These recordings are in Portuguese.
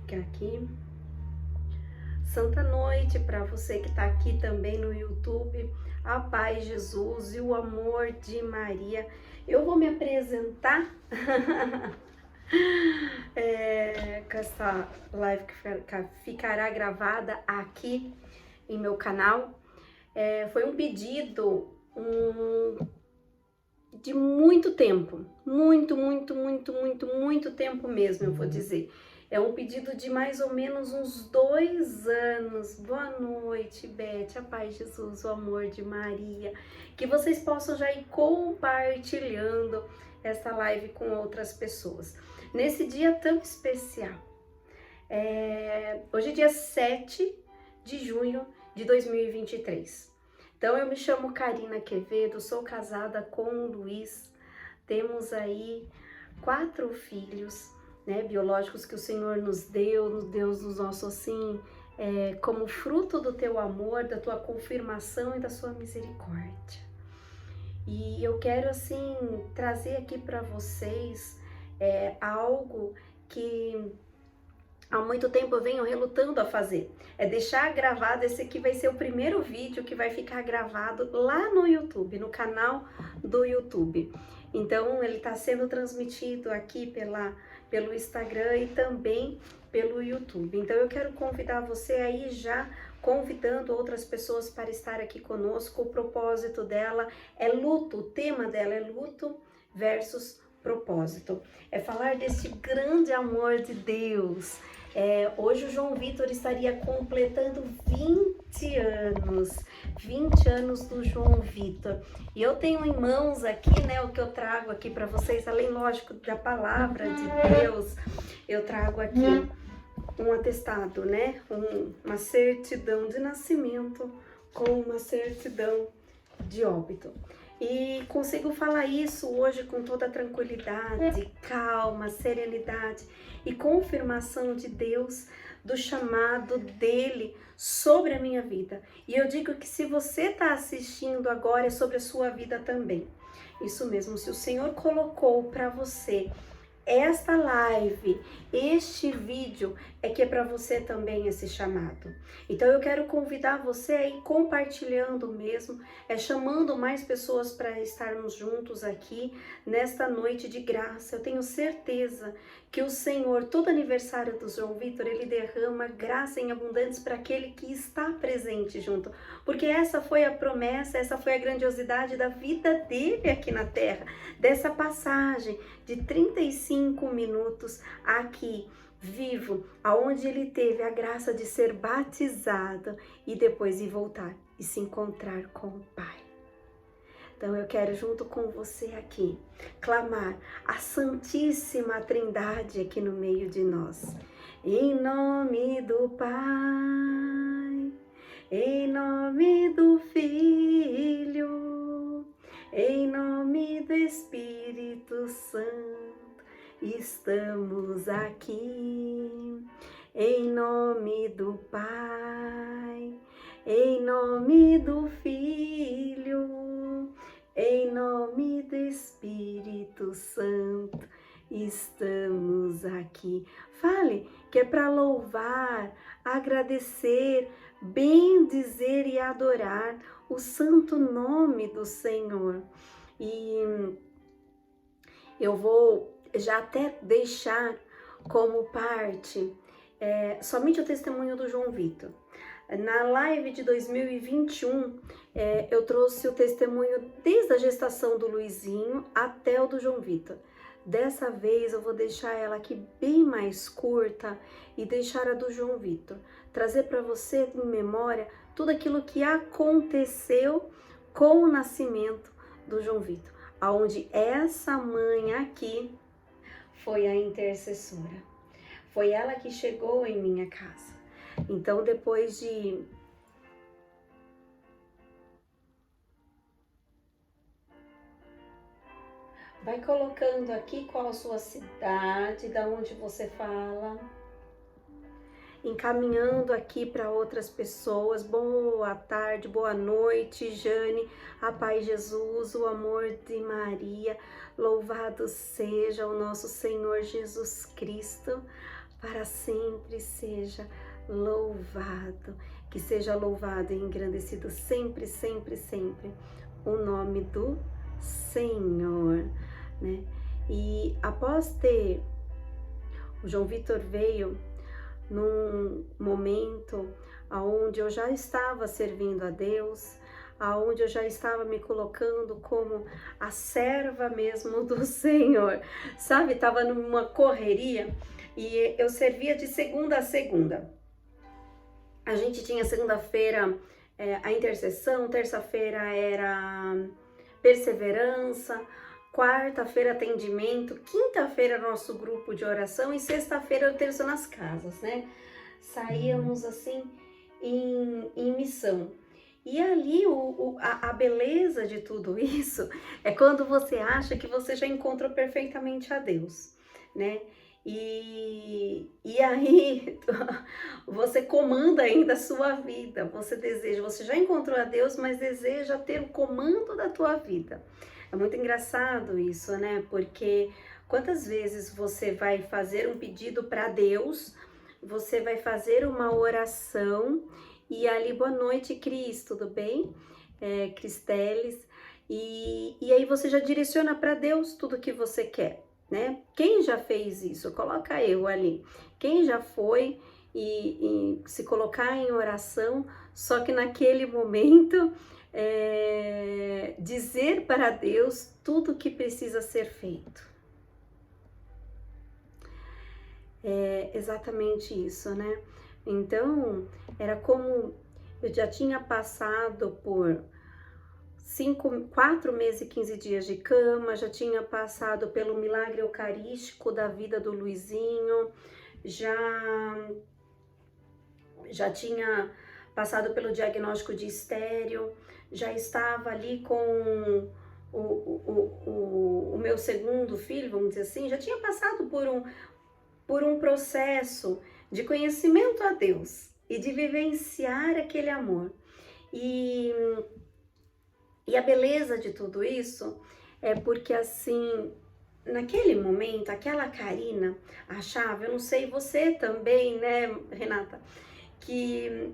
ficar aqui. Santa noite para você que está aqui também no YouTube. A paz de Jesus e o amor de Maria. Eu vou me apresentar com essa live que ficará gravada aqui em meu canal. Foi um pedido de muito tempo, muito tempo mesmo, eu vou dizer. É um pedido de mais ou menos uns 2 anos. Boa noite, Beth, a paz de Jesus, o amor de Maria. Que vocês possam já ir compartilhando essa live com outras pessoas. Nesse dia tão especial. Hoje é dia 7 de junho de 2023. Então, eu me chamo Karina Quevedo, sou casada com o Luiz. Temos aí 4 filhos, né, biológicos que o Senhor nos deu nos nossos assim, como fruto do teu amor, da tua confirmação e da sua misericórdia. E eu quero assim trazer aqui para vocês algo que há muito tempo eu venho relutando a fazer. É deixar gravado, esse aqui vai ser o primeiro vídeo que vai ficar gravado lá no YouTube, no canal do YouTube. Então ele está sendo transmitido aqui pelo Instagram e também pelo YouTube. Então eu quero convidar você aí já, convidando outras pessoas para estar aqui conosco. O propósito dela é luto, o tema dela é luto versus propósito. É falar desse grande amor de Deus. Hoje o João Vitor estaria completando 20 anos do João Vitor. E eu tenho em mãos aqui, né, o que eu trago aqui para vocês, além, lógico, da palavra de Deus, eu trago aqui um atestado, né, uma certidão de nascimento com uma certidão de óbito. E consigo falar isso hoje com toda tranquilidade, calma, serenidade e confirmação de Deus, do chamado dele sobre a minha vida. E eu digo que se você está assistindo agora, é sobre a sua vida também. Isso mesmo, se o Senhor colocou para você esta live, este vídeo, é que é para você também esse chamado. Então eu quero convidar você a ir compartilhando mesmo, chamando mais pessoas para estarmos juntos aqui nesta noite de graça. Eu tenho certeza que o Senhor, todo aniversário do João Vitor, ele derrama graça em abundância para aquele que está presente junto. Porque essa foi a promessa, essa foi a grandiosidade da vida dele aqui na terra, dessa passagem de 35 minutos aqui, vivo, aonde ele teve a graça de ser batizado e depois ir voltar e se encontrar com o Pai. Então eu quero junto com você aqui, clamar a Santíssima Trindade aqui no meio de nós. Em nome do Pai, em nome do Filho, em nome do Espírito Santo, estamos aqui. Em nome do Pai, em nome do Filho, em nome do Espírito Santo, estamos aqui. Fale que é para louvar, agradecer, bendizer e adorar o santo nome do Senhor. E eu vou já até deixar como parte somente o testemunho do João Vitor. Na live de 2021, eu trouxe o testemunho desde a gestação do Luizinho até o do João Vitor. Dessa vez eu vou deixar ela aqui bem mais curta e deixar a do João Vitor. Trazer para você em memória tudo aquilo que aconteceu com o nascimento do João Vitor, aonde essa mãe aqui foi a intercessora. Foi ela que chegou em minha casa. Então, depois de vai colocando aqui qual a sua cidade, da onde você fala. Encaminhando aqui para outras pessoas. Boa tarde, boa noite, Jane. A paz de Jesus, o amor de Maria. Louvado seja o nosso Senhor Jesus Cristo. para sempre seja louvado. Que seja louvado e engrandecido sempre, sempre, sempre o nome do Senhor, né? E após ter, o João Vitor veio num momento onde eu já estava servindo a Deus, aonde eu já estava me colocando como a serva mesmo do Senhor, sabe? Estava numa correria e eu servia de segunda a segunda. A gente tinha segunda-feira a intercessão, terça-feira era perseverança, quarta-feira atendimento, quinta-feira nosso grupo de oração e sexta-feira o terço nas casas, né? Saíamos assim em missão. E ali a beleza de tudo isso é quando você acha que você já encontrou perfeitamente a Deus, né? E aí você comanda ainda a sua vida, você já encontrou a Deus, mas deseja ter o comando da tua vida. É muito engraçado isso, né? Porque quantas vezes você vai fazer um pedido para Deus, você vai fazer uma oração e ali, boa noite, Cris, tudo bem? Cristeles. E aí você já direciona para Deus tudo que você quer, né? Quem já fez isso? Coloca eu ali. Quem já foi e se colocar em oração, só que naquele momento dizer para Deus tudo que precisa ser feito. É exatamente isso, né? Então, era como eu já tinha passado por 4 meses e 15 dias de cama, já tinha passado pelo milagre eucarístico da vida do Luizinho, já tinha passado pelo diagnóstico de estéril, já estava ali com o meu segundo filho, vamos dizer assim, já tinha passado por um processo de conhecimento a Deus e de vivenciar aquele amor. E a beleza de tudo isso é porque, assim, naquele momento, aquela Karina achava, eu não sei, você também, né, Renata, que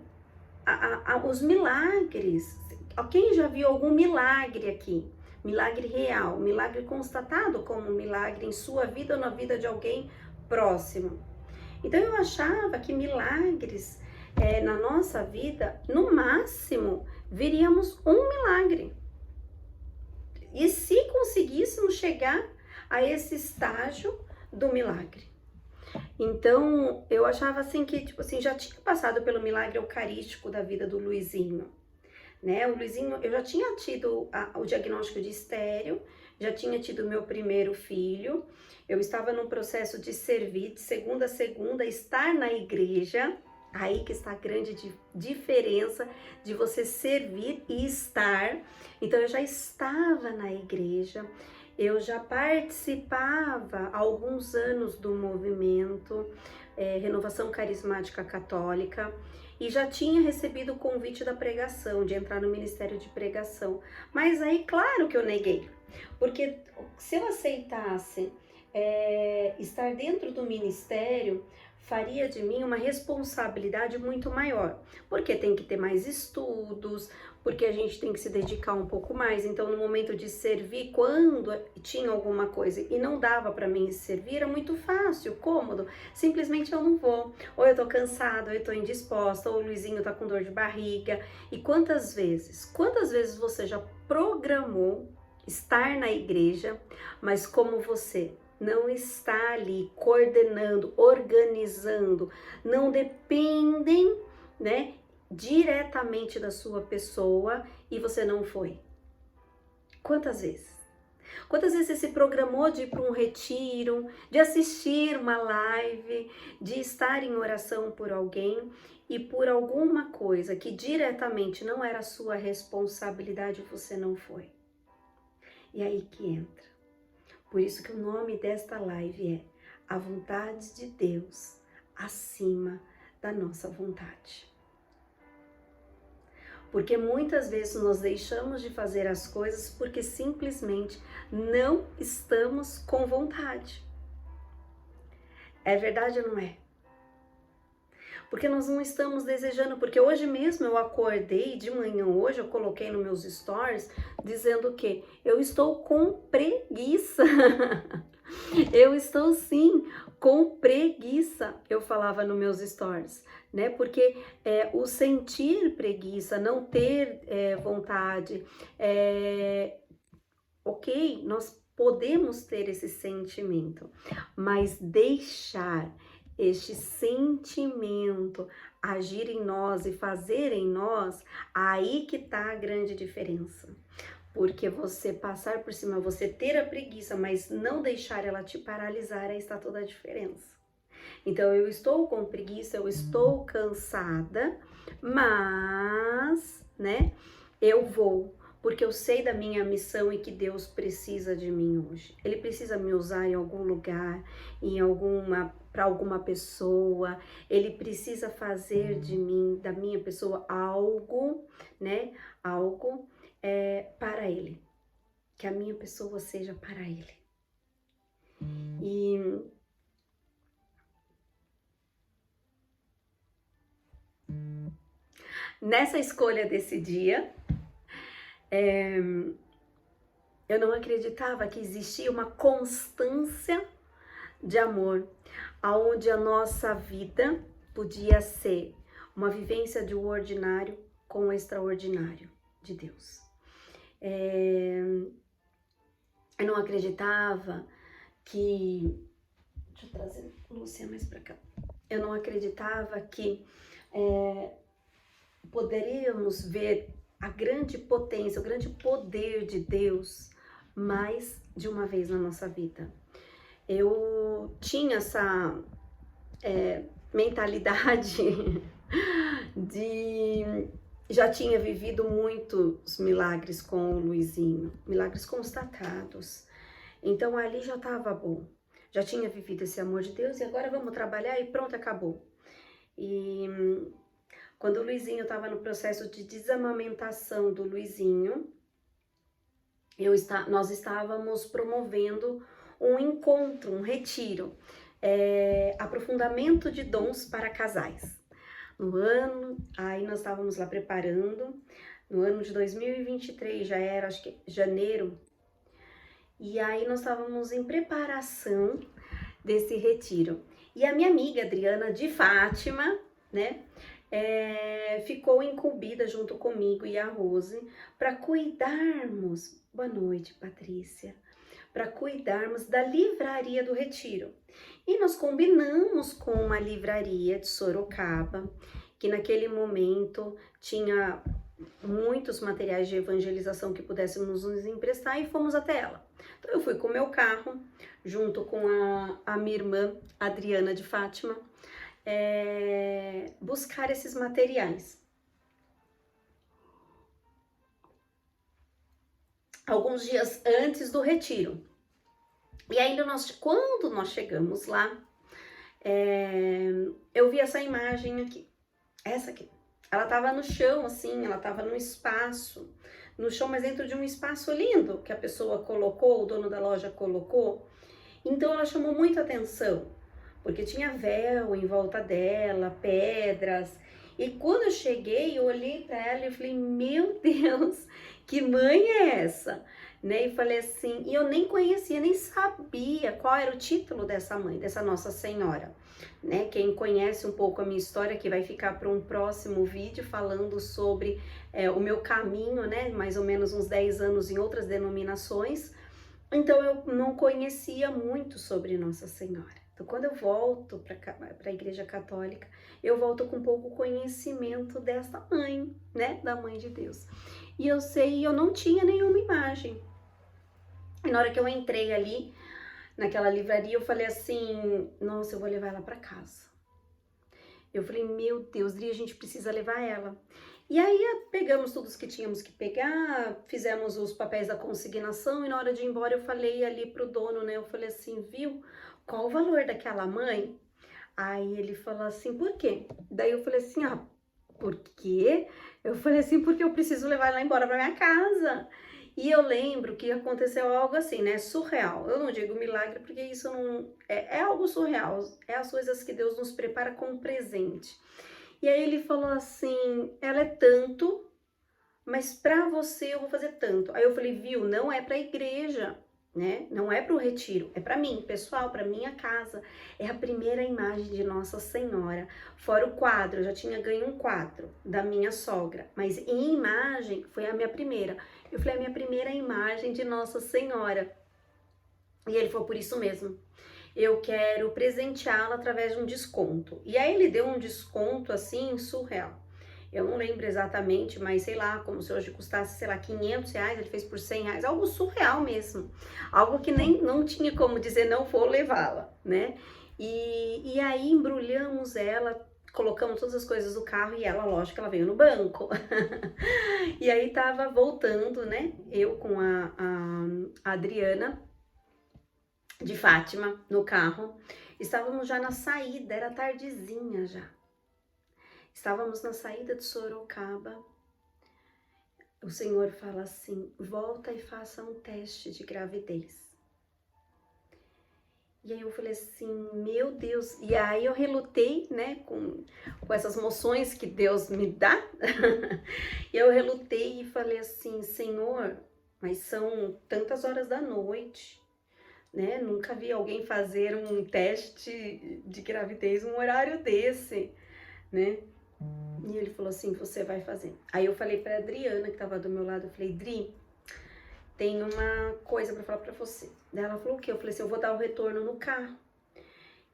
os milagres, quem já viu algum milagre aqui? Milagre real, milagre constatado como um milagre em sua vida ou na vida de alguém próximo. Então eu achava que milagres na nossa vida, no máximo, viríamos um milagre. E se conseguíssemos chegar a esse estágio do milagre. Então eu achava assim que, tipo assim, já tinha passado pelo milagre eucarístico da vida do Luizinho, né? O Luizinho, eu já tinha tido o diagnóstico de estéril, já tinha tido meu primeiro filho, eu estava num processo de servir de segunda a segunda, estar na igreja, aí que está a grande diferença de você servir e estar. Então eu já estava na igreja, eu já participava há alguns anos do movimento Renovação Carismática Católica, e já tinha recebido o convite da pregação, de entrar no ministério de pregação. Mas aí, claro que eu neguei, porque se eu aceitasse estar dentro do ministério, faria de mim uma responsabilidade muito maior, porque tem que ter mais estudos, porque a gente tem que se dedicar um pouco mais. Então, no momento de servir, quando tinha alguma coisa e não dava para mim servir, era muito fácil, cômodo, simplesmente eu não vou, ou eu tô cansada, ou eu tô indisposta, ou o Luizinho tá com dor de barriga. E quantas vezes você já programou estar na igreja, mas como você não está ali coordenando, organizando, não dependem, né, diretamente da sua pessoa, e você não foi? Quantas vezes? Quantas vezes você se programou de ir para um retiro, de assistir uma live, de estar em oração por alguém, e por alguma coisa que diretamente não era sua responsabilidade, você não foi? E aí que entra. Por isso que o nome desta live é A Vontade de Deus Acima da Nossa Vontade. Porque muitas vezes nós deixamos de fazer as coisas porque simplesmente não estamos com vontade. É verdade ou não é? Porque nós não estamos desejando, porque hoje mesmo eu acordei de manhã, hoje eu coloquei nos meus stories, dizendo que eu estou com preguiça. Eu estou sim com preguiça, eu falava nos meus stories, né? Porque o sentir preguiça, não ter vontade, ok, nós podemos ter esse sentimento, mas deixar este sentimento agir em nós e fazer em nós, aí que tá a grande diferença. Porque você passar por cima, você ter a preguiça, mas não deixar ela te paralisar, aí está toda a diferença. Então, eu estou com preguiça, eu estou cansada, mas, né, eu vou, porque eu sei da minha missão e que Deus precisa de mim hoje. Ele precisa me usar em algum lugar, para alguma pessoa, ele precisa fazer de mim, da minha pessoa, algo, né, algo para ele, que a minha pessoa seja para ele. E nessa escolha desse dia, eu não acreditava que existia uma constância de amor, aonde a nossa vida podia ser uma vivência de um ordinário com o extraordinário de Deus. Eu não acreditava que... Deixa eu trazer a Lúcia mais pra cá. Eu não acreditava que poderíamos ver a grande potência, o grande poder de Deus mais de uma vez na nossa vida. Eu tinha essa mentalidade de... Já tinha vivido muitos milagres com o Luizinho, milagres constatados. Então ali já estava bom. Já tinha vivido esse amor de Deus e agora vamos trabalhar e pronto, acabou. E quando o Luizinho estava no processo de desamamentação do Luizinho, nós estávamos promovendo um encontro, um retiro, aprofundamento de dons para casais. No ano, aí nós estávamos lá preparando, no ano de 2023, já era, acho que janeiro, e aí nós estávamos em preparação desse retiro. E a minha amiga Adriana de Fátima, né, ficou incumbida junto comigo e a Rose para cuidarmos, boa noite Patrícia, para cuidarmos da livraria do retiro. E nós combinamos com uma livraria de Sorocaba, que naquele momento tinha muitos materiais de evangelização que pudéssemos nos emprestar e fomos até ela. Então eu fui com o meu carro, junto com a minha irmã Adriana de Fátima, buscar esses materiais. Alguns dias antes do retiro. E ainda quando nós chegamos lá, eu vi essa imagem aqui, essa aqui. Ela tava no chão, assim, ela tava num espaço, no chão, mas dentro de um espaço lindo que a pessoa colocou, o dono da loja colocou. Então ela chamou muita atenção, porque tinha véu em volta dela, pedras. E quando eu cheguei, eu olhei para ela e falei, meu Deus, que mãe é essa? Né? E falei assim, e eu nem conhecia, nem sabia qual era o título dessa mãe, dessa Nossa Senhora. Né? Quem conhece um pouco a minha história, que vai ficar para um próximo vídeo, falando sobre o meu caminho, né? Mais ou menos uns 10 anos em outras denominações. Então eu não conhecia muito sobre Nossa Senhora. Então quando eu volto para a Igreja Católica, eu volto com pouco conhecimento dessa mãe, né? Da Mãe de Deus. E eu sei, eu não tinha nenhuma imagem. E na hora que eu entrei ali, naquela livraria, eu falei assim, nossa, eu vou levar ela para casa. Eu falei, meu Deus, Dri, a gente precisa levar ela. E aí pegamos tudo que tínhamos que pegar, fizemos os papéis da consignação e na hora de ir embora eu falei ali pro dono, né? Eu falei assim, viu, qual o valor daquela mãe? Aí ele falou assim, por quê? Daí eu falei assim, por quê? Eu falei assim, porque eu preciso levar ela embora pra minha casa. E eu lembro que aconteceu algo assim, né, surreal. Eu não digo milagre porque isso não é algo surreal, é as coisas que Deus nos prepara como presente. E aí ele falou assim: ela é tanto, mas para você eu vou fazer tanto. Aí eu falei: viu, não é para a igreja, né? Não é para o retiro, é para mim, pessoal, para minha casa. É a primeira imagem de Nossa Senhora. Fora o quadro, eu já tinha ganho um quadro da minha sogra, mas em imagem foi a minha primeira. Eu falei: a minha primeira imagem de Nossa Senhora. E ele falou: por isso mesmo. Eu quero presenteá-la através de um desconto. E aí ele deu um desconto assim surreal. Eu não lembro exatamente, mas sei lá, como se hoje custasse, sei lá, 500 reais, ele fez por 100 reais, algo surreal mesmo. Algo que nem não tinha como dizer não vou levá-la, né? E aí embrulhamos ela, colocamos todas as coisas do carro e ela, lógico, ela veio no banco. E aí tava voltando, né? Eu com a Adriana de Fátima no carro. Estávamos já na saída, era tardezinha já. Estávamos na saída de Sorocaba. O Senhor fala assim: volta e faça um teste de gravidez. E aí eu falei assim: meu Deus. E aí eu relutei, né, com essas moções que Deus me dá. Eu relutei e falei assim: Senhor, mas são tantas horas da noite, né? Nunca vi alguém fazer um teste de gravidez num horário desse, né? E ele falou assim: você vai fazer. Aí eu falei pra Adriana, que tava do meu lado, eu falei: Dri, tem uma coisa pra falar pra você. Daí ela falou: o quê? Eu falei assim: eu vou dar o retorno no carro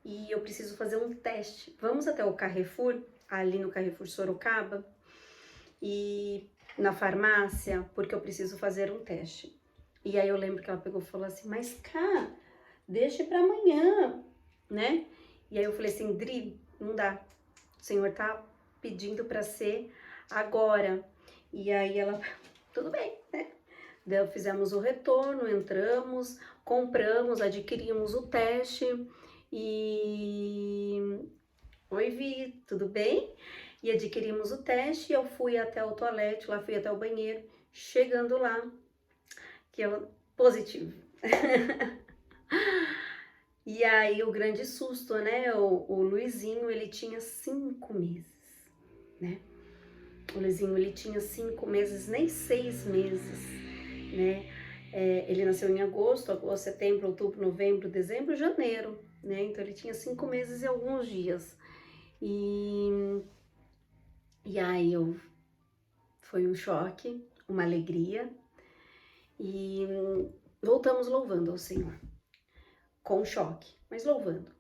e eu preciso fazer um teste. Vamos até o Carrefour, ali no Carrefour Sorocaba, e na farmácia, porque eu preciso fazer um teste. E aí eu lembro que ela pegou e falou assim: mas cá, deixa pra amanhã, né? E aí eu falei assim: Dri, não dá. O Senhor tá pedindo pra ser agora. E aí ela, tudo bem, né? Daí fizemos o retorno, entramos, compramos, adquirimos o teste e... Oi, Vi, tudo bem? E adquirimos o teste, eu fui até o toalete, lá fui até o banheiro, chegando lá, que é positivo. E aí o grande susto, né? O Luizinho, ele tinha 5 meses, né? O Luizinho, ele tinha 5 meses, nem 6 meses, né? Ele nasceu em agosto, setembro, outubro, novembro, dezembro, janeiro, né? Então ele tinha 5 meses e alguns dias. E aí foi um choque, uma alegria, e voltamos louvando ao Senhor, com choque, mas louvando.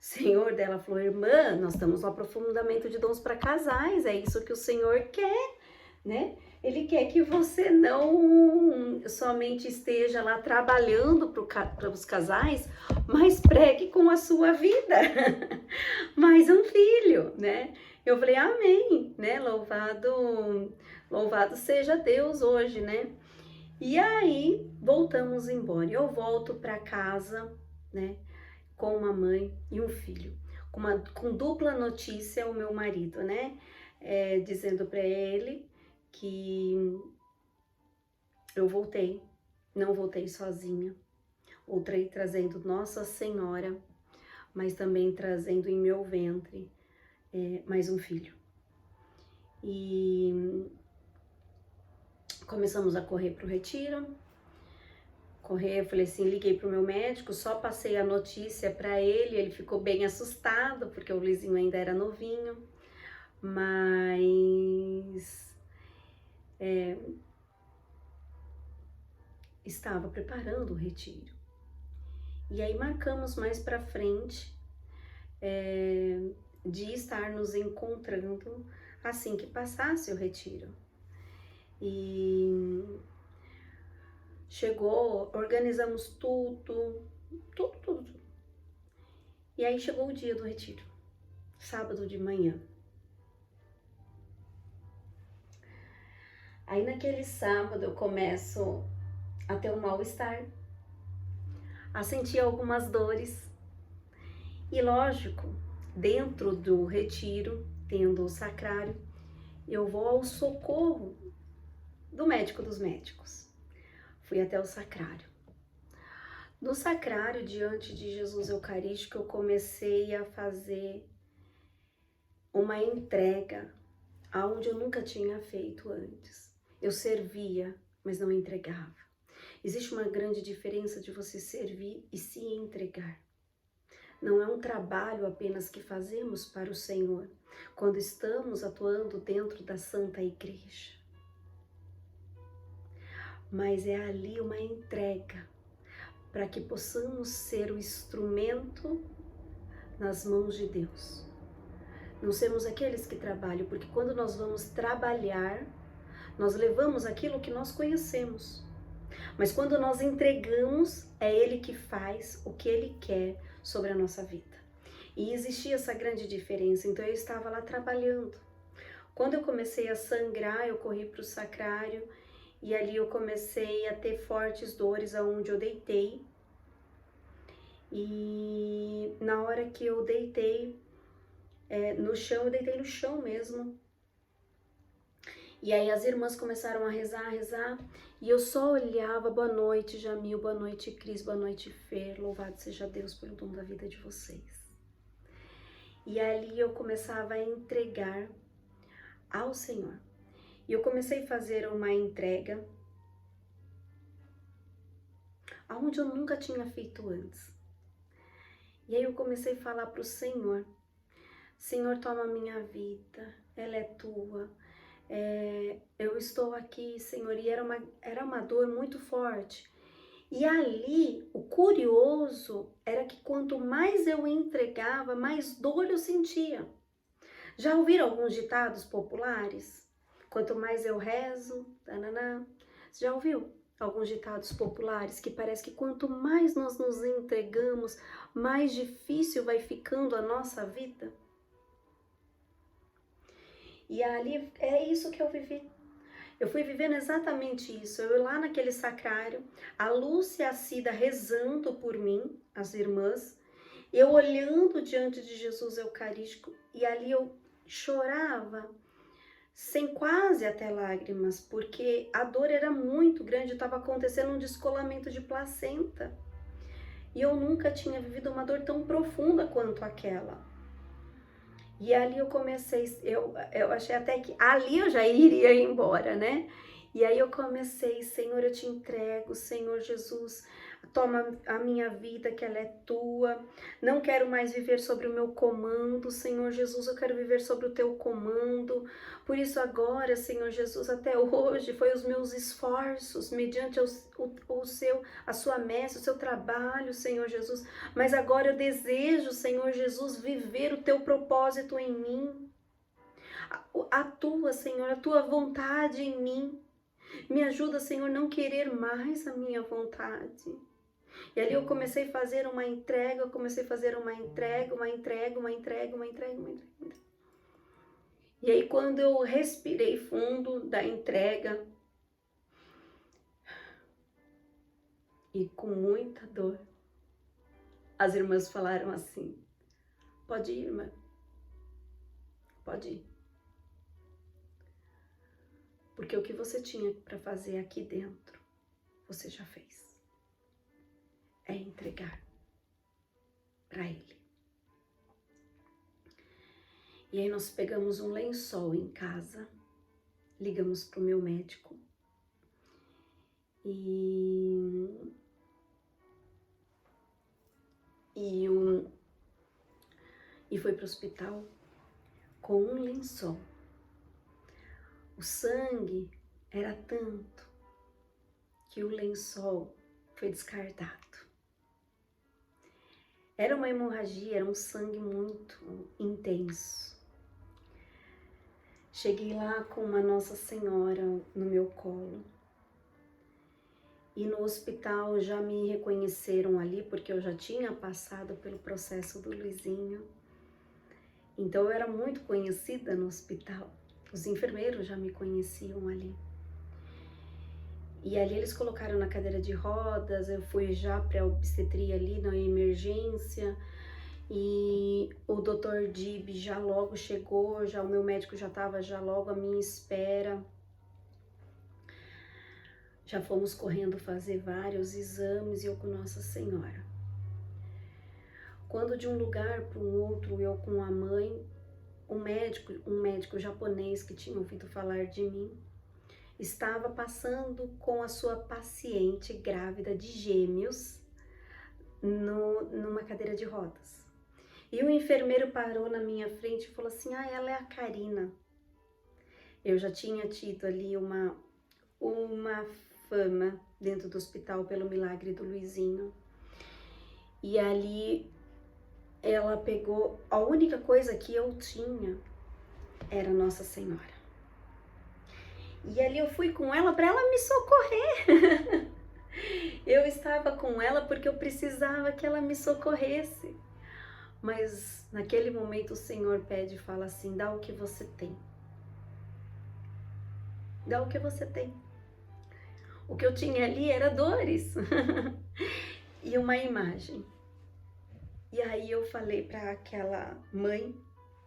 Senhor, dela falou: irmã, nós estamos no aprofundamento de dons para casais, é isso que o Senhor quer, né? Ele quer que você não somente esteja lá trabalhando para os casais, mas pregue com a sua vida, mais um filho, né? Eu falei: amém, né? Louvado seja Deus hoje, né? E aí voltamos embora. Eu volto para casa, né? Com uma mãe e um filho, com dupla notícia, o meu marido, né? Dizendo para ele que eu voltei, não voltei sozinha, voltei trazendo Nossa Senhora, mas também trazendo em meu ventre mais um filho. E começamos a correr para o retiro. Eu falei assim, liguei pro meu médico, só passei a notícia para ele ficou bem assustado, porque o Luizinho ainda era novinho, mas estava preparando o retiro. E aí marcamos mais para frente de estar nos encontrando assim que passasse o retiro. E chegou, organizamos tudo. E aí chegou o dia do retiro, sábado de manhã. Aí naquele sábado eu começo a ter um mal-estar, a sentir algumas dores. E lógico, dentro do retiro, tendo o sacrário, eu vou ao socorro do médico dos médicos. fui até o sacrário. No sacrário, diante de Jesus Eucarístico, eu comecei a fazer uma entrega aonde eu nunca tinha feito antes. Eu servia, mas não entregava. Existe uma grande diferença de você servir e se entregar. Não é um trabalho apenas que fazemos para o Senhor, quando estamos atuando dentro da Santa Igreja. Mas é ali uma entrega, para que possamos ser o instrumento nas mãos de Deus. Não sermos aqueles que trabalham, porque quando nós vamos trabalhar, nós levamos aquilo que nós conhecemos. Mas quando nós entregamos, é Ele que faz o que Ele quer sobre a nossa vida. E existia essa grande diferença, então eu estava lá trabalhando. Quando eu comecei a sangrar, eu corri para o sacrário e ali eu comecei a ter fortes dores aonde eu deitei. E na hora que eu deitei no chão, eu deitei no chão mesmo. E aí as irmãs começaram a rezar, e eu só olhava: boa noite, Jamil, boa noite, Cris, boa noite, Fer, louvado seja Deus pelo dom da vida de vocês. E ali eu começava a entregar ao Senhor. E eu comecei a fazer uma entrega aonde eu nunca tinha feito antes. E aí eu comecei a falar para o Senhor: Senhor, toma minha vida, ela é tua. Eu estou aqui, Senhor, e era uma dor muito forte. E ali, o curioso era que quanto mais eu entregava, mais dor eu sentia. Já ouviram alguns ditados populares? Quanto mais eu rezo, tananá. Você já ouviu alguns ditados populares que parece que quanto mais nós nos entregamos, mais difícil vai ficando a nossa vida? E ali é isso que eu vivi. Eu fui vivendo exatamente isso. Eu lá naquele sacrário, a Lúcia e a Cida rezando por mim, as irmãs, eu olhando diante de Jesus Eucarístico, e ali eu chorava, sem quase até lágrimas, porque a dor era muito grande, estava acontecendo um descolamento de placenta. E eu nunca tinha vivido uma dor tão profunda quanto aquela. E ali eu comecei, eu achei até que ali eu já iria embora, né? E aí eu comecei: Senhor, eu te entrego, Senhor Jesus, toma a minha vida, que ela é tua. Não quero mais viver sobre o meu comando, Senhor Jesus, eu quero viver sobre o teu comando. Por isso agora, Senhor Jesus, até hoje foi os meus esforços, mediante a sua messe, o seu trabalho, Senhor Jesus. Mas agora eu desejo, Senhor Jesus, viver o teu propósito em mim. A tua, Senhor, a tua vontade em mim. Me ajuda, Senhor, não querer mais a minha vontade. E ali eu comecei a fazer uma entrega, uma entrega. E aí quando eu respirei fundo da entrega, e com muita dor, as irmãs falaram assim: pode ir, irmã, pode ir. Porque o que você tinha para fazer aqui dentro, você já fez. É entregar para Ele. E aí nós pegamos um lençol em casa, ligamos para o meu médico e foi para o hospital com um lençol. O sangue era tanto que o lençol foi descartado. Era uma hemorragia, era um sangue muito intenso. Cheguei lá com uma Nossa Senhora no meu colo. E no hospital já me reconheceram ali, porque eu já tinha passado pelo processo do Luizinho. Então eu era muito conhecida no hospital. Os enfermeiros já me conheciam ali. E ali eles colocaram na cadeira de rodas, eu fui já para a obstetria ali na emergência. E o Dr. Dib já logo chegou, já o meu médico já estava já logo à minha espera. Já fomos correndo fazer vários exames e eu com Nossa Senhora. Quando de um lugar para um outro, eu com a mãe, um médico japonês que tinha ouvido falar de mim, estava passando com a sua paciente grávida de gêmeos numa cadeira de rodas. E o enfermeiro parou na minha frente e falou assim, ela é a Karina. Eu já tinha tido ali uma fama dentro do hospital pelo milagre do Luizinho. E ali ela pegou, a única coisa que eu tinha era Nossa Senhora. E ali eu fui com ela para ela me socorrer. Eu estava com ela porque eu precisava que ela me socorresse. Mas naquele momento o Senhor pede e fala assim, dá o que você tem. Dá o que você tem. O que eu tinha ali era dores e uma imagem. E aí eu falei para aquela mãe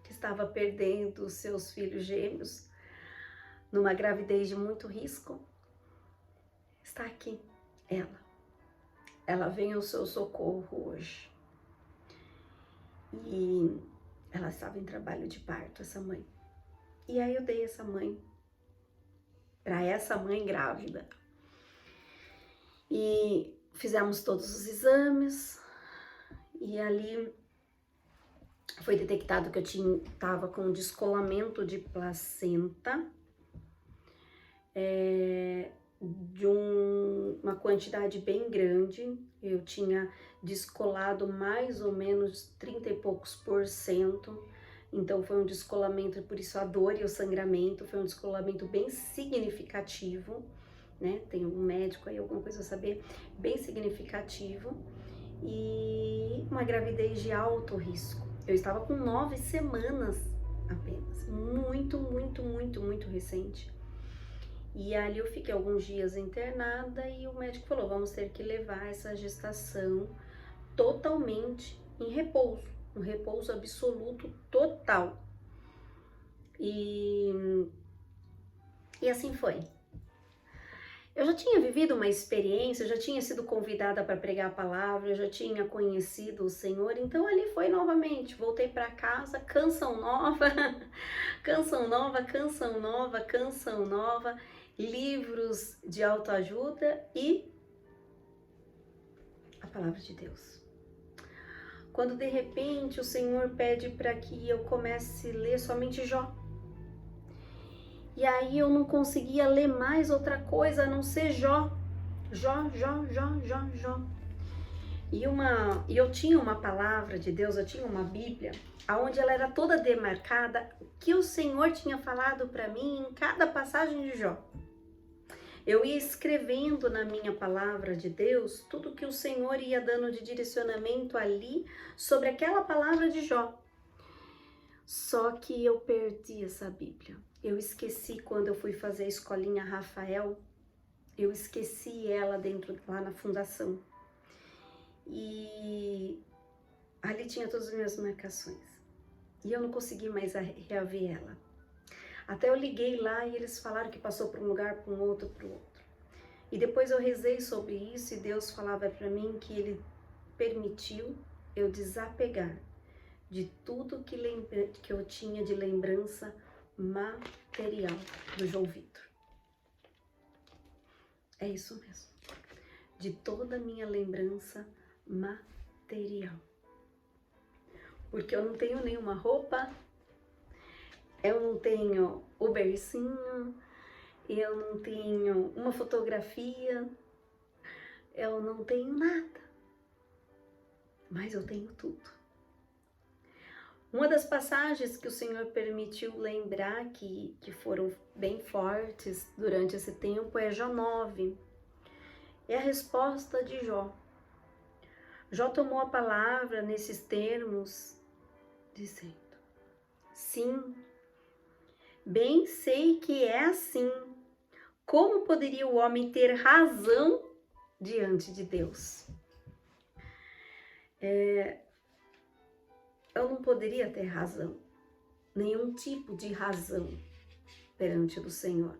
que estava perdendo os seus filhos gêmeos, numa gravidez de muito risco, está aqui, ela vem ao seu socorro hoje. E ela estava em trabalho de parto, essa mãe. E aí eu dei essa mãe, para essa mãe grávida. E fizemos todos os exames, e ali foi detectado que eu estava com descolamento de placenta, de uma quantidade bem grande. Eu tinha descolado mais ou menos 30 e poucos %, então foi um descolamento, por isso a dor e o sangramento, foi um descolamento bem significativo, né? Tem um médico aí, alguma coisa a saber, bem significativo, e uma gravidez de alto risco. Eu estava com 9 semanas apenas, muito recente. E ali eu fiquei alguns dias internada e o médico falou, vamos ter que levar essa gestação totalmente em repouso, um repouso absoluto total. E assim foi. Eu já tinha vivido uma experiência, eu já tinha sido convidada para pregar a palavra, eu já tinha conhecido o Senhor, então ali foi novamente, voltei para casa, canção nova, canção nova, canção nova, canção nova, livros de autoajuda e a palavra de Deus. Quando de repente o Senhor pede para que eu comece a ler somente Jó. E aí eu não conseguia ler mais outra coisa a não ser Jó. Jó. E eu tinha uma palavra de Deus, eu tinha uma Bíblia, onde ela era toda demarcada, que o Senhor tinha falado para mim em cada passagem de Jó. Eu ia escrevendo na minha palavra de Deus tudo que o Senhor ia dando de direcionamento ali sobre aquela palavra de Jó. Só que eu perdi essa Bíblia. Eu esqueci quando eu fui fazer a escolinha Rafael, eu esqueci ela lá na fundação. E ali tinha todas as minhas marcações. E eu não consegui mais reaver ela. Até eu liguei lá e eles falaram que passou para um lugar, para um outro, para o outro. E depois eu rezei sobre isso e Deus falava para mim que Ele permitiu eu desapegar de tudo que eu tinha de lembrança material do João Vitor. É isso mesmo. De toda a minha lembrança material. Porque eu não tenho nenhuma roupa, eu não tenho o bercinho, eu não tenho uma fotografia, eu não tenho nada. Mas eu tenho tudo. Uma das passagens que o Senhor permitiu lembrar que foram bem fortes durante esse tempo é Jó 9. É a resposta de Jó. Jó tomou a palavra nesses termos, dizendo: sim, bem sei que é assim. Como poderia o homem ter razão diante de Deus? Eu não poderia ter razão, nenhum tipo de razão perante o Senhor.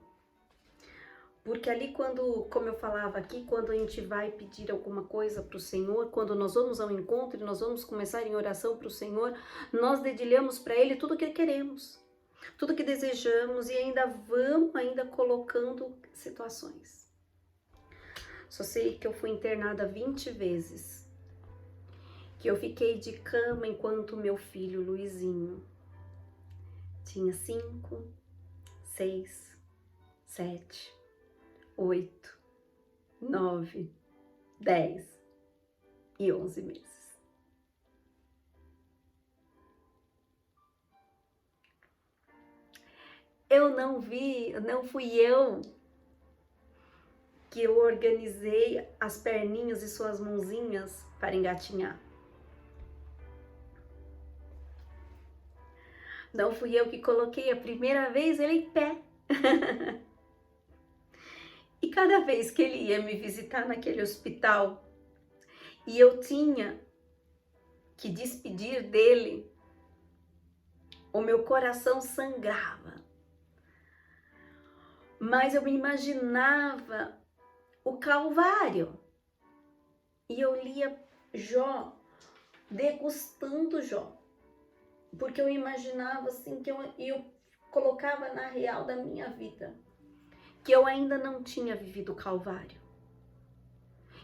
Porque ali quando, como eu falava aqui, quando a gente vai pedir alguma coisa para o Senhor, quando nós vamos ao encontro e nós vamos começar em oração para o Senhor, nós dedilhamos para Ele tudo o que queremos, tudo que desejamos e ainda vamos colocando situações. Só sei que eu fui internada 20 vezes, que eu fiquei de cama enquanto meu filho Luizinho tinha 5, 6, 7, 8, 9, 10 e 11 meses. Não fui eu que eu organizei as perninhas e suas mãozinhas para engatinhar. Não fui eu que coloquei a primeira vez ele em pé. E cada vez que ele ia me visitar naquele hospital e eu tinha que despedir dele, o meu coração sangrava. Mas eu me imaginava o Calvário. E eu lia Jó, degustando Jó. Porque eu imaginava assim que eu colocava na real da minha vida que eu ainda não tinha vivido o Calvário.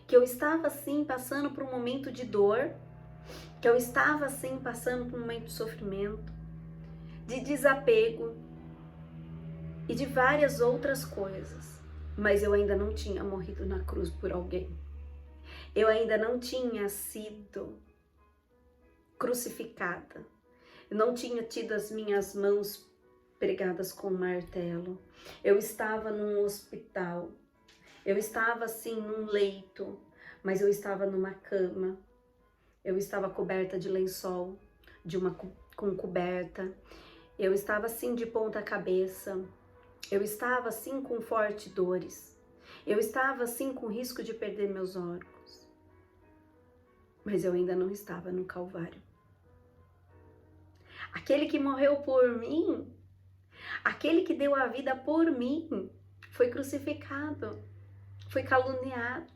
Que eu estava assim passando por um momento de dor, que eu estava assim passando por um momento de sofrimento, de desapego e de várias outras coisas. Mas eu ainda não tinha morrido na cruz por alguém. Eu ainda não tinha sido crucificada. Eu não tinha tido as minhas mãos pregadas com martelo. Eu estava num hospital. Eu estava assim num leito, mas eu estava numa cama. Eu estava coberta de lençol, com coberta. Eu estava assim de ponta cabeça. Eu estava assim com fortes dores. Eu estava assim com risco de perder meus órgãos. Mas eu ainda não estava no Calvário. Aquele que morreu por mim, aquele que deu a vida por mim, foi crucificado, foi caluniado,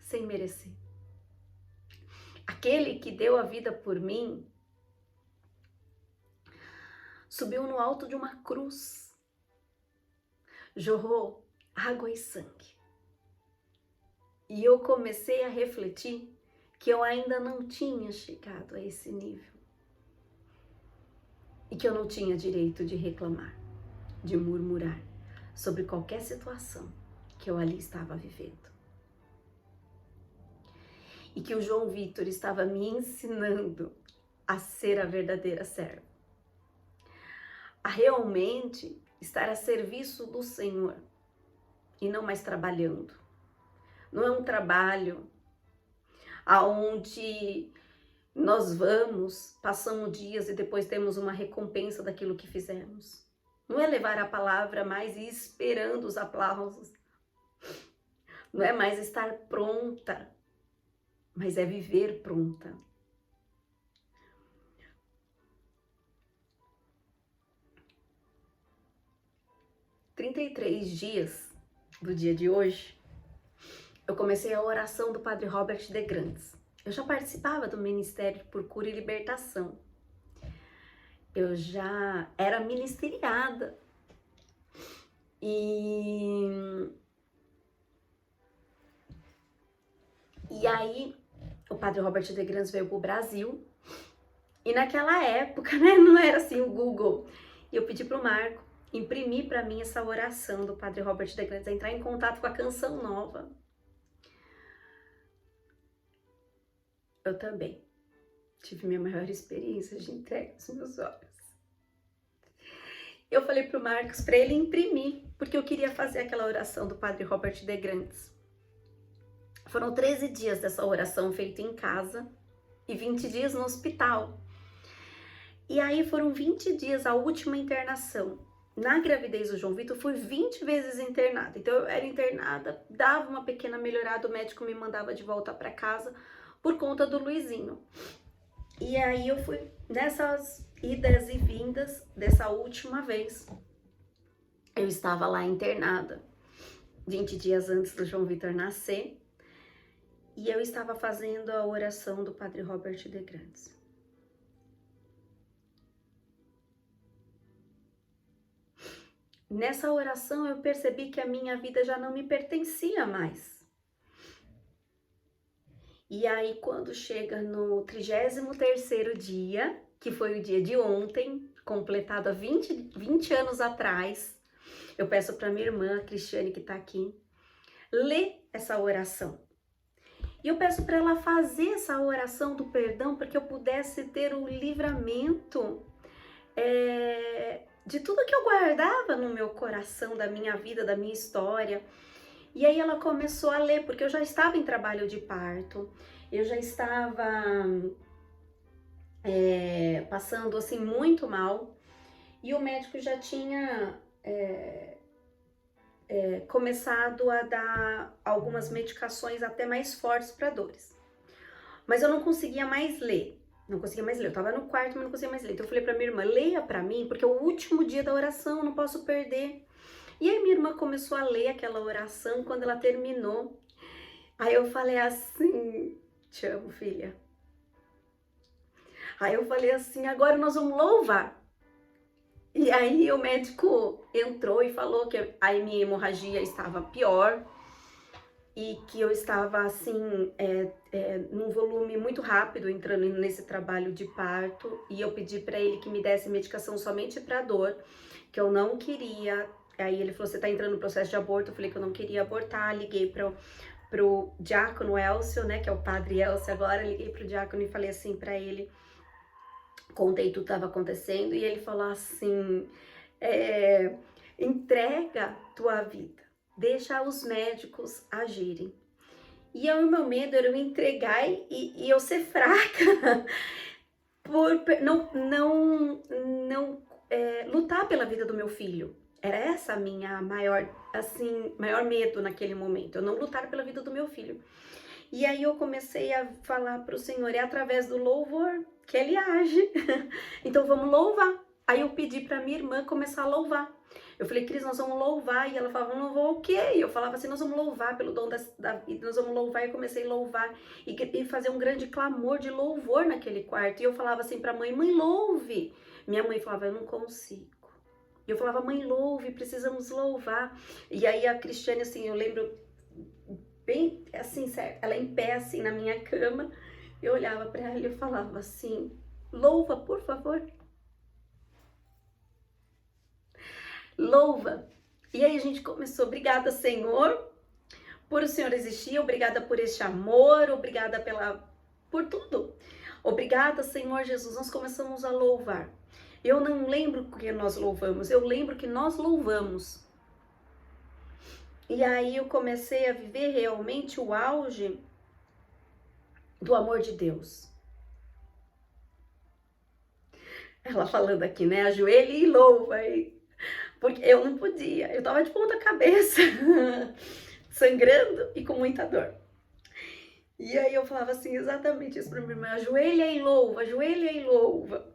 sem merecer. Aquele que deu a vida por mim, subiu no alto de uma cruz, jorrou água e sangue. E eu comecei a refletir que eu ainda não tinha chegado a esse nível. E que eu não tinha direito de reclamar, de murmurar sobre qualquer situação que eu ali estava vivendo. E que o João Vitor estava me ensinando a ser a verdadeira serva. A realmente estar a serviço do Senhor e não mais trabalhando. Não é um trabalho aonde nós vamos, passamos dias e depois temos uma recompensa daquilo que fizemos. Não é levar a palavra mais e esperando os aplausos. Não é mais estar pronta, mas é viver pronta. Há 33 dias do dia de hoje, eu comecei a oração do Padre Robert de Grandes. Eu já participava do Ministério por Cura e Libertação. Eu já era ministeriada. E aí, o Padre Robert de Grandes veio para o Brasil. E naquela época, né, não era assim o Google. E eu pedi para o Marco imprimir para mim essa oração do Padre Robert de Grandes, entrar em contato com a Canção Nova. Eu também tive minha maior experiência de entrega dos meus olhos. Eu falei pro Marcos para ele imprimir, porque eu queria fazer aquela oração do Padre Robert de Grandes. Foram 13 dias dessa oração feita em casa e 20 dias no hospital. E aí foram 20 dias a última internação. Na gravidez do João Vitor, eu fui 20 vezes internada. Então eu era internada, dava uma pequena melhorada, o médico me mandava de volta para casa por conta do Luizinho. E aí eu fui nessas idas e vindas dessa última vez. Eu estava lá internada. 20 dias antes do João Vitor nascer, e eu estava fazendo a oração do Padre Robert de Grandes. Nessa oração eu percebi que a minha vida já não me pertencia mais. E aí quando chega no 33º dia, que foi o dia de ontem, completado há 20 anos atrás, eu peço para minha irmã, a Cristiane, que está aqui, ler essa oração. E eu peço para ela fazer essa oração do perdão para que eu pudesse ter o livramento de tudo que eu guardava no meu coração, da minha vida, da minha história. E aí ela começou a ler, porque eu já estava em trabalho de parto, eu já estava passando assim muito mal, e o médico já tinha começado a dar algumas medicações até mais fortes para dores. Mas eu não conseguia mais ler. Eu tava no quarto, mas não conseguia mais ler. Então eu falei pra minha irmã, leia pra mim, porque é o último dia da oração, eu não posso perder. E aí minha irmã começou a ler aquela oração. Quando ela terminou, aí eu falei assim, te amo, filha. Aí eu falei assim, agora nós vamos louvar. E aí o médico entrou e falou que a minha hemorragia estava pior e que eu estava assim, num volume muito rápido, entrando nesse trabalho de parto, e eu pedi para ele que me desse medicação somente para dor, que eu não queria. Aí ele falou, você tá entrando no processo de aborto? Eu falei que eu não queria abortar, liguei pro diácono Elcio, né, que é o padre Elcio agora, liguei pro diácono e falei assim para ele, contei tudo que estava acontecendo, e ele falou assim, entrega tua vida, deixa os médicos agirem. E o meu medo era eu entregar e eu ser fraca, por não lutar pela vida do meu filho. Era essa a minha maior medo naquele momento, eu não lutar pela vida do meu filho. E aí eu comecei a falar para o Senhor, é através do louvor que Ele age. Então vamos louvar. Aí eu pedi para minha irmã começar a louvar. Eu falei, Cris, nós vamos louvar. E ela falava, vamos louvar o quê? E eu falava assim, nós vamos louvar pelo dom da vida, nós vamos louvar. E eu comecei a louvar e fazer um grande clamor de louvor naquele quarto. E eu falava assim para a mãe, mãe, louve. Minha mãe falava, eu não consigo. E eu falava, mãe, louve, precisamos louvar. E aí a Cristiane, assim, eu lembro bem assim, certo? Ela em pé, assim, na minha cama. Eu olhava para ela e eu falava assim, louva, por favor. Louva. E aí a gente começou, obrigada, Senhor, por o Senhor existir, obrigada por este amor, obrigada por tudo. Obrigada, Senhor Jesus, nós começamos a louvar. Eu não lembro o que nós louvamos, eu lembro que nós louvamos. E aí eu comecei a viver realmente o auge do amor de Deus. Ela falando aqui, né, ajoelha e louva, porque eu não podia, eu tava de ponta cabeça, sangrando e com muita dor. E aí eu falava assim, exatamente isso pra minha irmã, ajoelha e louva, ajoelha e louva.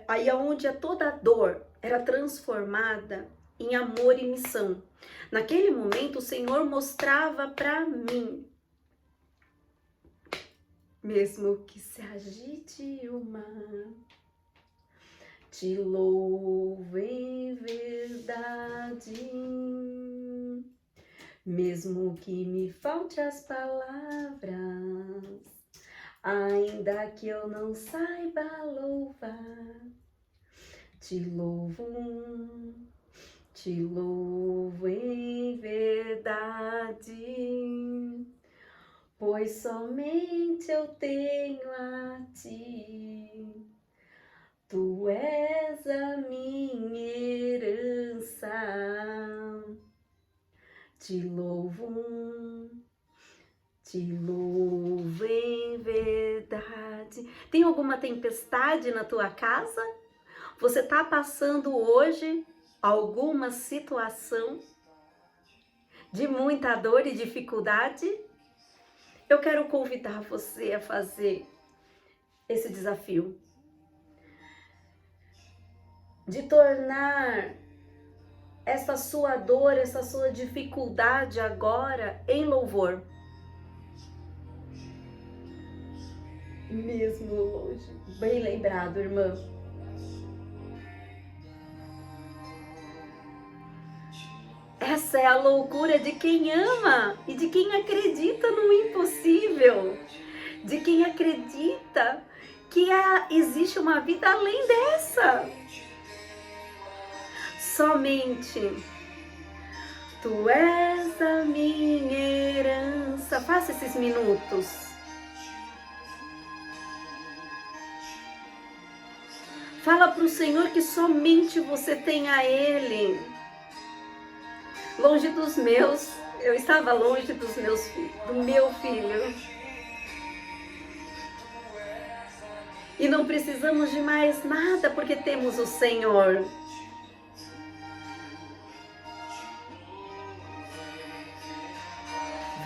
Aí onde toda a dor era transformada em amor e missão. Naquele momento o Senhor mostrava para mim, mesmo que se agite o mar, te louvo em verdade, mesmo que me falte as palavras, ainda que eu não saiba louvar, te louvo em verdade, pois somente eu tenho a ti. Tu és a minha herança, te louvo em verdade. Tem alguma tempestade na tua casa? Você está passando hoje alguma situação de muita dor e dificuldade? Eu quero convidar você a fazer esse desafio de tornar essa sua dor, essa sua dificuldade agora em louvor. Mesmo longe. Bem lembrado, irmã. Essa é a loucura de quem ama e de quem acredita no impossível. De quem acredita que existe uma vida além dessa. Somente Tu és a minha herança. Faça esses minutos. Fala para o Senhor que somente você tem a Ele. Longe dos meus, eu estava longe do meu filho. E não precisamos de mais nada porque temos o Senhor.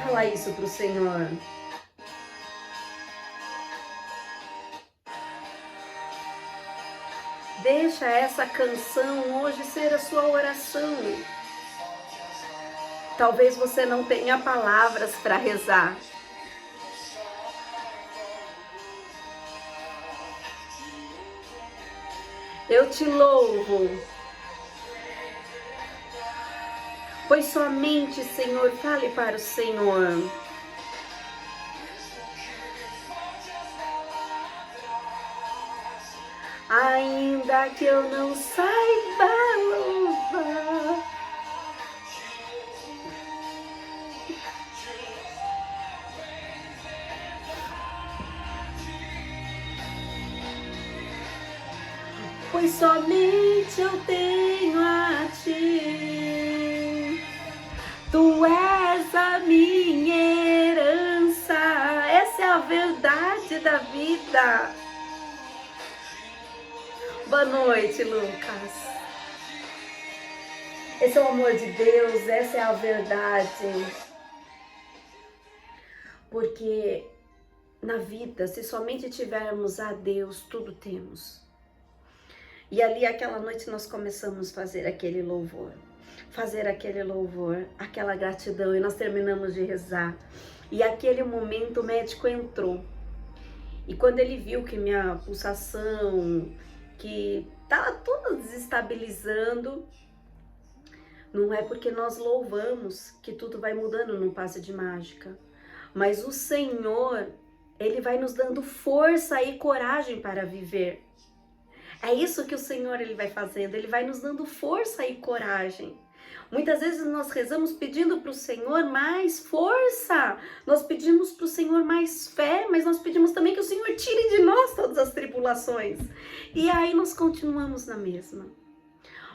Fala isso para o Senhor. Deixa essa canção hoje ser a sua oração. Talvez você não tenha palavras para rezar. Eu te louvo, pois somente, Senhor, fale para o Senhor. Ainda que eu não saiba louvar, pois somente eu tenho a Ti. Tu és a minha herança. Essa é a verdade da vida. Boa noite, Lucas. Esse é o amor de Deus, essa é a verdade. Porque na vida, se somente tivermos a Deus, tudo temos. E ali, aquela noite, nós começamos a fazer aquele louvor, aquela gratidão, e nós terminamos de rezar. E aquele momento o médico entrou. E quando ele viu que minha pulsação, que estava toda desestabilizando, não é porque nós louvamos que tudo vai mudando num passe de mágica. Mas o Senhor, Ele vai nos dando força e coragem para viver. É isso que o Senhor Ele vai fazendo, Ele vai nos dando força e coragem. Muitas vezes nós rezamos pedindo para o Senhor mais força, nós pedimos para o Senhor mais fé, mas nós pedimos também que o Senhor tire de nós todas as tribulações. E aí nós continuamos na mesma.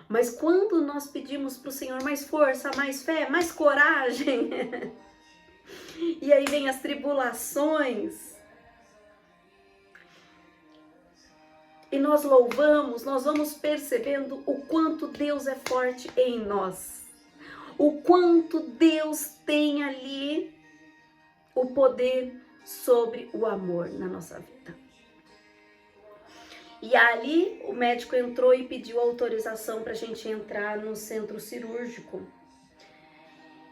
Mas quando nós pedimos para o Senhor mais força, mais fé, mais coragem, e aí vem as tribulações, e nós louvamos, nós vamos percebendo o quanto Deus é forte em nós. O quanto Deus tem ali o poder sobre o amor na nossa vida. E ali o médico entrou e pediu autorização para a gente entrar no centro cirúrgico.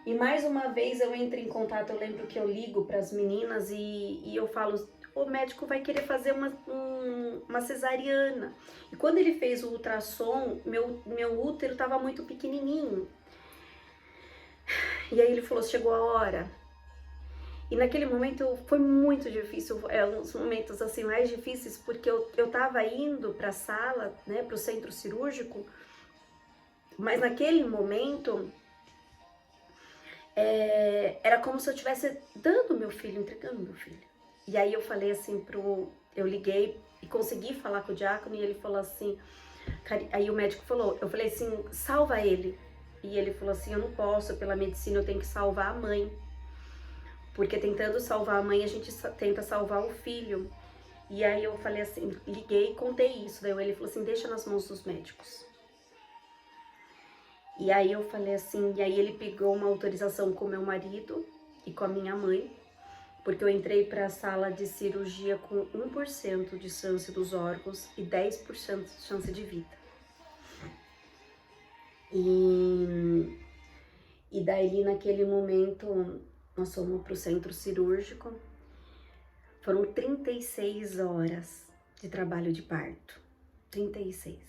E mais uma vez eu entro em contato, eu lembro que eu ligo para as meninas e eu falo, o médico vai querer fazer uma cesariana. E quando ele fez o ultrassom, meu útero estava muito pequenininho. E aí ele falou, chegou a hora. E naquele momento foi muito difícil, um dos momentos assim mais difíceis, porque eu tava indo para a sala, né, para o centro cirúrgico, mas naquele momento era como se eu estivesse dando meu filho, entregando meu filho. E aí eu falei assim eu liguei e consegui falar com o diácono e ele falou assim, aí o médico falou, eu falei assim, salva ele. E ele falou assim, eu não posso, pela medicina eu tenho que salvar a mãe. Porque tentando salvar a mãe, a gente tenta salvar o filho. E aí eu falei assim, liguei e contei isso. Daí ele falou assim, deixa nas mãos dos médicos. E aí eu falei assim, e aí ele pegou uma autorização com meu marido e com a minha mãe. Porque eu entrei para a sala de cirurgia com 1% de chance dos órgãos e 10% de chance de vida. E daí, naquele momento, nós fomos para o centro cirúrgico. Foram 36 horas de trabalho de parto. 36.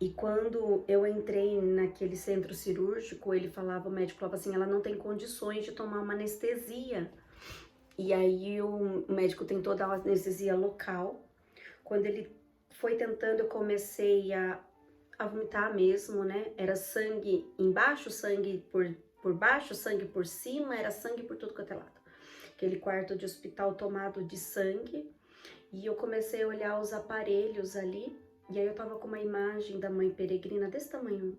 E quando eu entrei naquele centro cirúrgico, o médico falava assim, ela não tem condições de tomar uma anestesia. E aí o médico tentou dar uma anestesia local. Quando ele foi tentando, eu comecei a vomitar mesmo, né? Era sangue embaixo, sangue por baixo, sangue por cima, era sangue por tudo quanto é lado. Aquele quarto de hospital tomado de sangue. E eu comecei a olhar os aparelhos ali. E aí eu tava com uma imagem da mãe peregrina desse tamanho.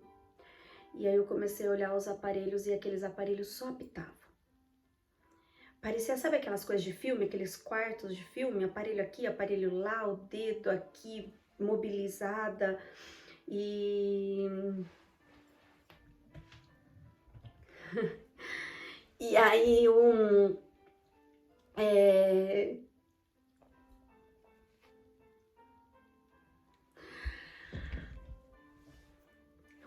E aí eu comecei a olhar os aparelhos e aqueles aparelhos só apitavam. Parecia, sabe aquelas coisas de filme, aqueles quartos de filme? Aparelho aqui, aparelho lá, o dedo aqui, mobilizada. E aí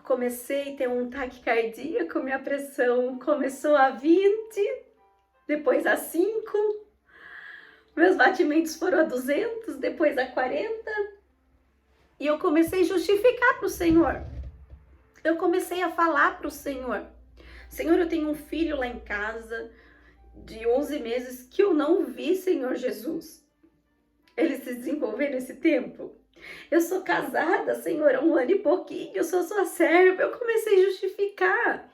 comecei a ter um ataque cardíaco, minha pressão começou a 20, depois a 5, meus batimentos foram a 200, depois a 40, e eu comecei a justificar para o Senhor. Eu comecei a falar para o Senhor, Senhor, eu tenho um filho lá em casa de 11 meses que eu não vi, Senhor Jesus, ele se desenvolver nesse tempo. Eu sou casada, Senhor, há 1 ano e pouquinho, eu sou sua serva. Eu comecei a justificar.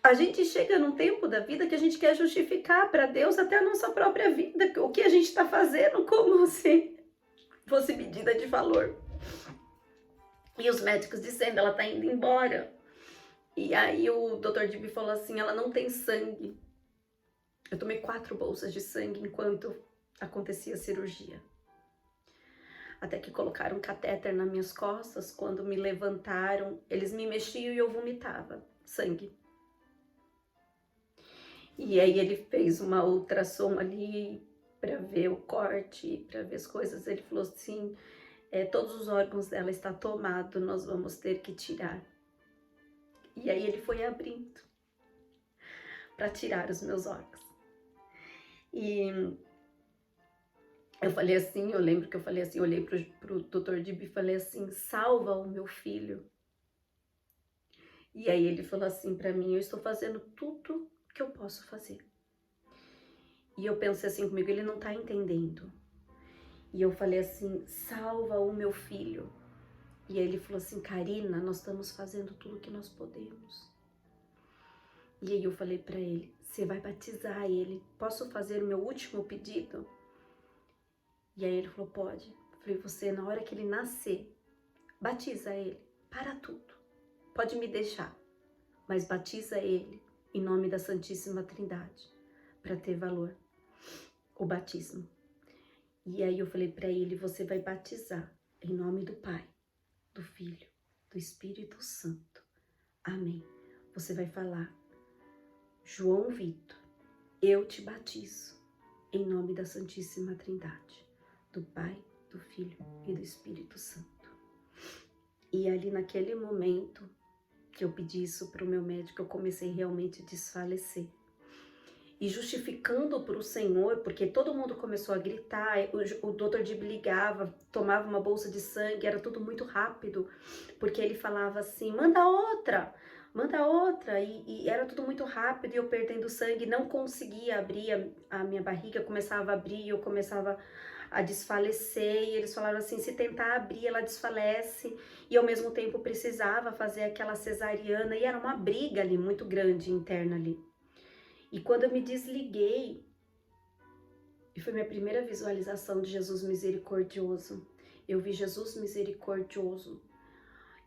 A gente chega num tempo da vida que a gente quer justificar para Deus até a nossa própria vida, o que a gente está fazendo, como se fosse medida de valor. E os médicos dizendo, ela tá indo embora. E aí o Dr. Dibi falou assim, ela não tem sangue. Eu tomei 4 bolsas de sangue enquanto acontecia a cirurgia. Até que colocaram um catéter nas minhas costas, quando me levantaram, eles me mexiam e eu vomitava sangue. E aí ele fez uma ultrassom ali para ver o corte, para ver as coisas. Ele falou assim, todos os órgãos dela estão tomados, nós vamos ter que tirar. E aí ele foi abrindo para tirar os meus órgãos. E eu falei assim, eu lembro que eu falei assim, eu olhei pro Dr. Dibi e falei assim, salva o meu filho. E aí ele falou assim para mim, eu estou fazendo tudo que eu posso fazer. E eu pensei assim comigo, ele não tá entendendo. E eu falei assim, salva o meu filho. E aí ele falou assim, Karina, nós estamos fazendo tudo que nós podemos. E aí eu falei para ele, você vai batizar ele, posso fazer o meu último pedido? E aí ele falou, pode. Eu falei, você, na hora que ele nascer, batiza ele, para tudo. Pode me deixar, mas batiza ele em nome da Santíssima Trindade, para ter valor, o batismo. E aí eu falei para ele, você vai batizar em nome do Pai, do Filho, do Espírito Santo. Amém. Você vai falar, João Vitor, eu te batizo em nome da Santíssima Trindade, do Pai, do Filho e do Espírito Santo. E ali naquele momento que eu pedi isso para o meu médico, eu comecei realmente a desfalecer. E justificando para o Senhor, porque todo mundo começou a gritar, o doutor Dibi ligava, tomava uma bolsa de sangue, era tudo muito rápido, porque ele falava assim, manda outra, e era tudo muito rápido, e eu perdendo sangue, não conseguia abrir a minha barriga, começava a abrir, eu começava a desfalecer, e eles falaram assim, se tentar abrir, ela desfalece, e ao mesmo tempo precisava fazer aquela cesariana, e era uma briga ali, muito grande, interna ali. E quando eu me desliguei, e foi minha primeira visualização de Jesus misericordioso, eu vi Jesus misericordioso.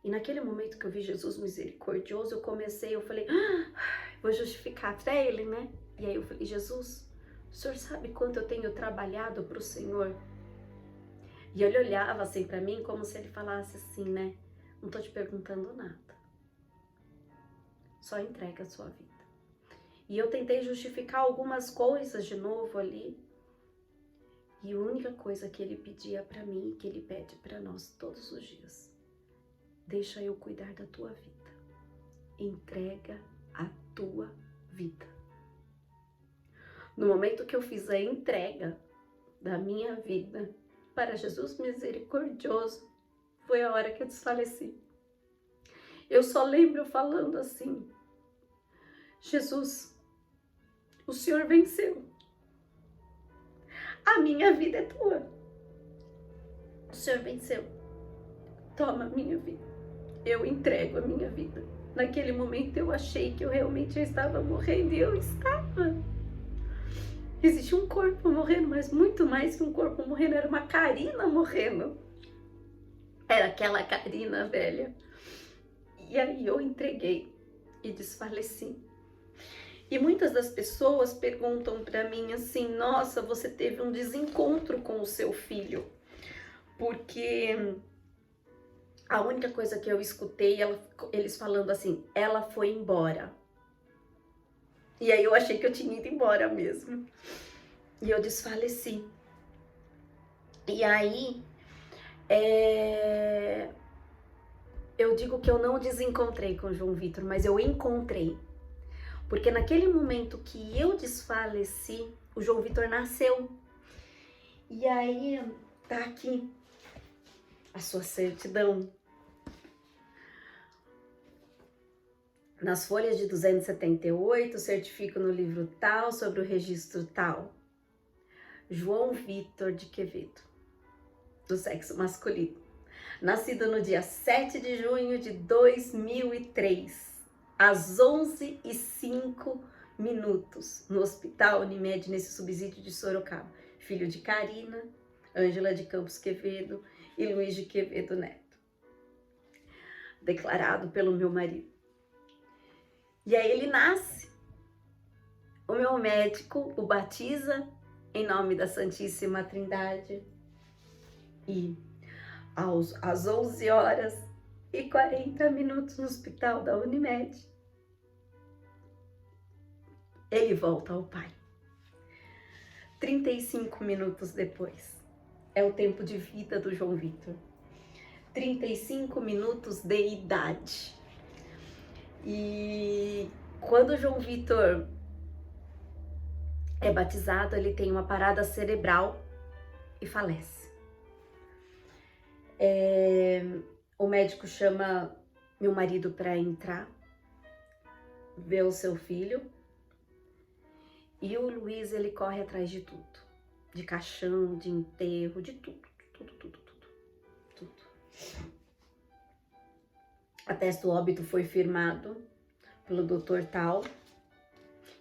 E naquele momento que eu vi Jesus misericordioso, eu falei, vou justificar para ele, né? E aí eu falei, Jesus, o senhor sabe quanto eu tenho trabalhado para o Senhor? E ele olhava assim para mim como se ele falasse assim, né? Não tô te perguntando nada. Só entrega a sua vida. E eu tentei justificar algumas coisas de novo ali. E a única coisa que ele pedia para mim, que ele pede para nós todos os dias, deixa eu cuidar da tua vida. Entrega a tua vida. No momento que eu fiz a entrega da minha vida para Jesus misericordioso, foi a hora que eu desfaleci. Eu só lembro falando assim: Jesus, o Senhor venceu. A minha vida é tua. O Senhor venceu. Toma a minha vida. Eu entrego a minha vida. Naquele momento eu achei que eu realmente já estava morrendo, e eu estava. Existia um corpo morrendo, mas muito mais que um corpo morrendo, era uma Karina morrendo. Era aquela Karina velha. E aí eu entreguei e desfaleci. E muitas das pessoas perguntam para mim assim: nossa, você teve um desencontro com o seu filho. Porque a única coisa que eu escutei, eles falando assim: ela foi embora. E aí eu achei que eu tinha ido embora mesmo. E eu desfaleci. E aí, eu digo que eu não desencontrei com o João Vitor, mas eu encontrei. Porque naquele momento que eu desfaleci, o João Vitor nasceu. E aí, tá aqui a sua certidão. Nas folhas de 278, certifico no livro tal, sobre o registro tal. João Vitor de Quevedo, do sexo masculino. Nascido no dia 7 de junho de 2003, às 11h05, no Hospital Unimed, nesse subsídio de Sorocaba. Filho de Karina, Ângela de Campos Quevedo e Luiz de Quevedo Neto. Declarado pelo meu marido. E aí ele nasce. O meu médico o batiza em nome da Santíssima Trindade. E às 11h40 no hospital da Unimed, ele volta ao Pai. 35 minutos depois, é o tempo de vida do João Vitor. 35 minutos de idade. E quando o João Vitor é batizado, ele tem uma parada cerebral e falece. O médico chama meu marido para entrar, ver o seu filho. E o Luiz, ele corre atrás de tudo. De caixão, de enterro, de tudo. A teste do óbito foi firmado pelo Dr. Tal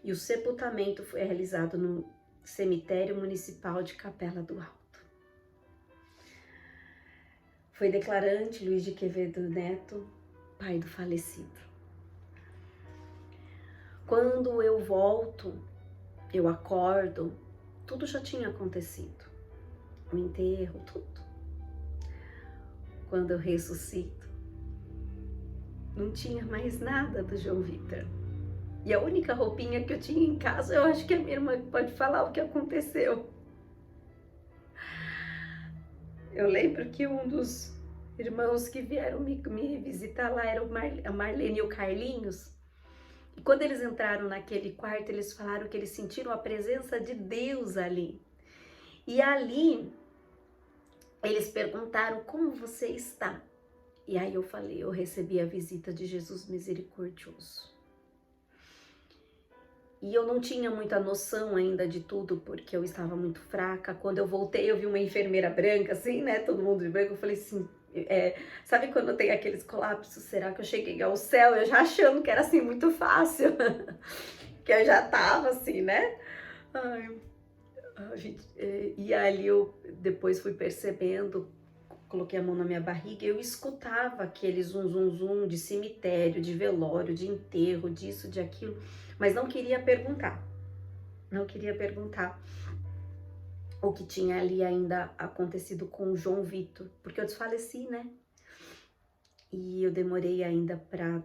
e o sepultamento foi realizado no cemitério municipal de Capela do Alto. Foi declarante Luiz de Quevedo Neto, pai do falecido. Quando eu volto, eu acordo, tudo já tinha acontecido. O enterro, tudo. Quando eu ressuscito, não tinha mais nada do João Vitor. E a única roupinha que eu tinha em casa, eu acho que a minha irmã pode falar o que aconteceu. Eu lembro que um dos irmãos que vieram me visitar lá era a Marlene e o Carlinhos. E quando eles entraram naquele quarto, eles falaram que eles sentiram a presença de Deus ali. E ali, eles perguntaram: como você está? E aí eu falei: eu recebi a visita de Jesus misericordioso. E eu não tinha muita noção ainda de tudo, porque eu estava muito fraca. Quando eu voltei, eu vi uma enfermeira branca, assim, né? Todo mundo de branco. Eu falei assim, sabe quando tem aqueles colapsos? Será que eu cheguei ao céu? Eu já achando que era, assim, muito fácil. Que eu já tava, assim, né? Ai, e ali eu depois fui percebendo, coloquei a mão na minha barriga e eu escutava aquele zum, zum, zum de cemitério, de velório, de enterro, disso, de aquilo. Mas não queria perguntar. Não queria perguntar o que tinha ali ainda acontecido com o João Vitor. Porque eu desfaleci, né? E eu demorei ainda pra,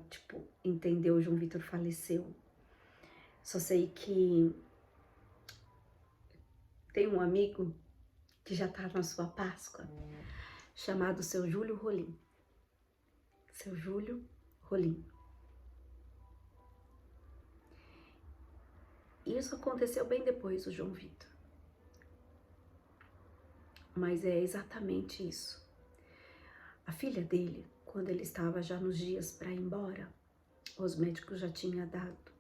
entender, o João Vitor faleceu. Só sei que tem um amigo que já tá na sua Páscoa, chamado seu Júlio Rolim. Seu Júlio Rolim. Isso aconteceu bem depois do João Vitor. Mas é exatamente isso. A filha dele, quando ele estava já nos dias para ir embora, os médicos já tinham dado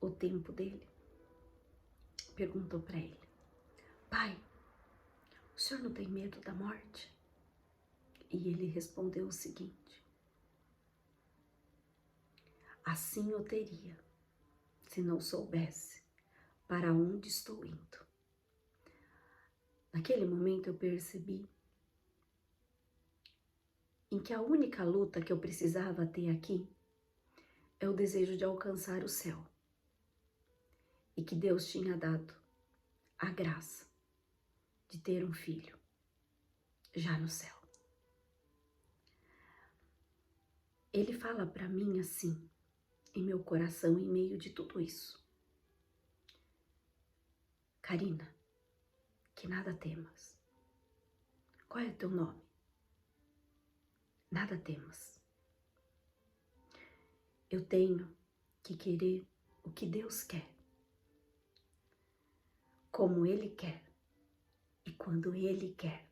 o tempo dele, perguntou para ele: pai, o senhor não tem medo da morte? E ele respondeu o seguinte: assim eu teria, se não soubesse para onde estou indo. Naquele momento eu percebi em que a única luta que eu precisava ter aqui é o desejo de alcançar o céu. E que Deus tinha dado a graça de ter um filho já no céu. Ele fala para mim assim, em meu coração, em meio de tudo isso: Karina, que nada temas. Qual é o teu nome? Nada temas. Eu tenho que querer o que Deus quer, como Ele quer e quando Ele quer.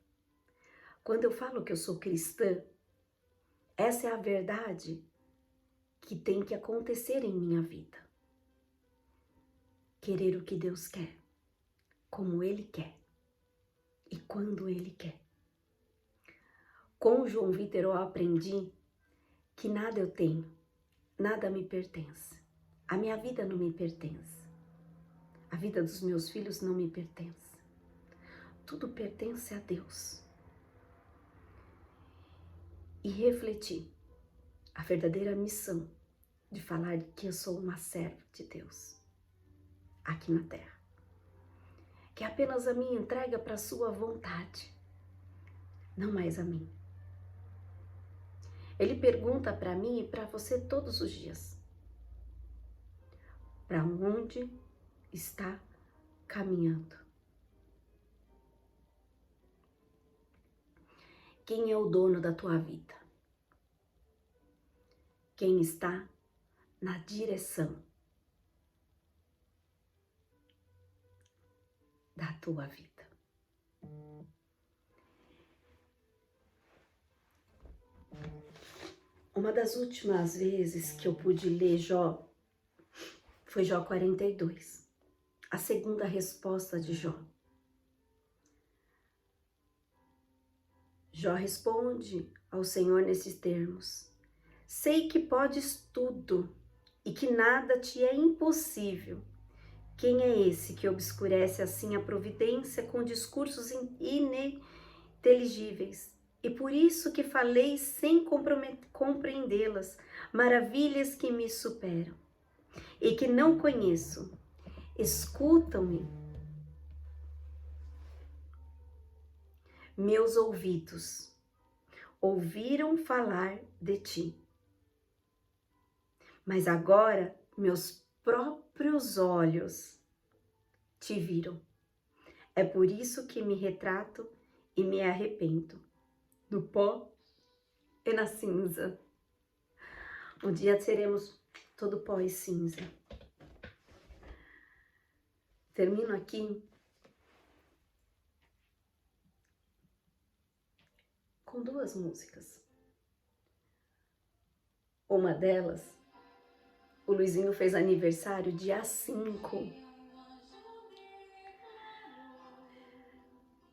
Quando eu falo que eu sou cristã, essa é a verdade que tem que acontecer em minha vida. Querer o que Deus quer, como Ele quer e quando Ele quer. Com o João Vitor eu aprendi que nada eu tenho, nada me pertence. A minha vida não me pertence. A vida dos meus filhos não me pertence. Tudo pertence a Deus. E refleti a verdadeira missão de falar que eu sou uma serva de Deus aqui na terra. Que é apenas a minha entrega para a sua vontade, não mais a mim. Ele pergunta para mim e para você todos os dias: para onde está caminhando? Quem é o dono da tua vida? Quem está na direção da tua vida? Uma das últimas vezes que eu pude ler Jó foi Jó 42, a segunda resposta de Jó. Jó responde ao Senhor nesses termos: sei que podes tudo e que nada te é impossível. Quem é esse que obscurece assim a providência com discursos ininteligíveis? E por isso que falei sem compreendê-las, maravilhas que me superam e que não conheço. Escutam-me, meus ouvidos ouviram falar de ti, mas agora meus próprios olhos te viram. É por isso que me retrato e me arrependo no pó e na cinza. Um dia seremos todo pó e cinza. Termino aqui com duas músicas. Uma delas, o Luizinho fez aniversário dia 5.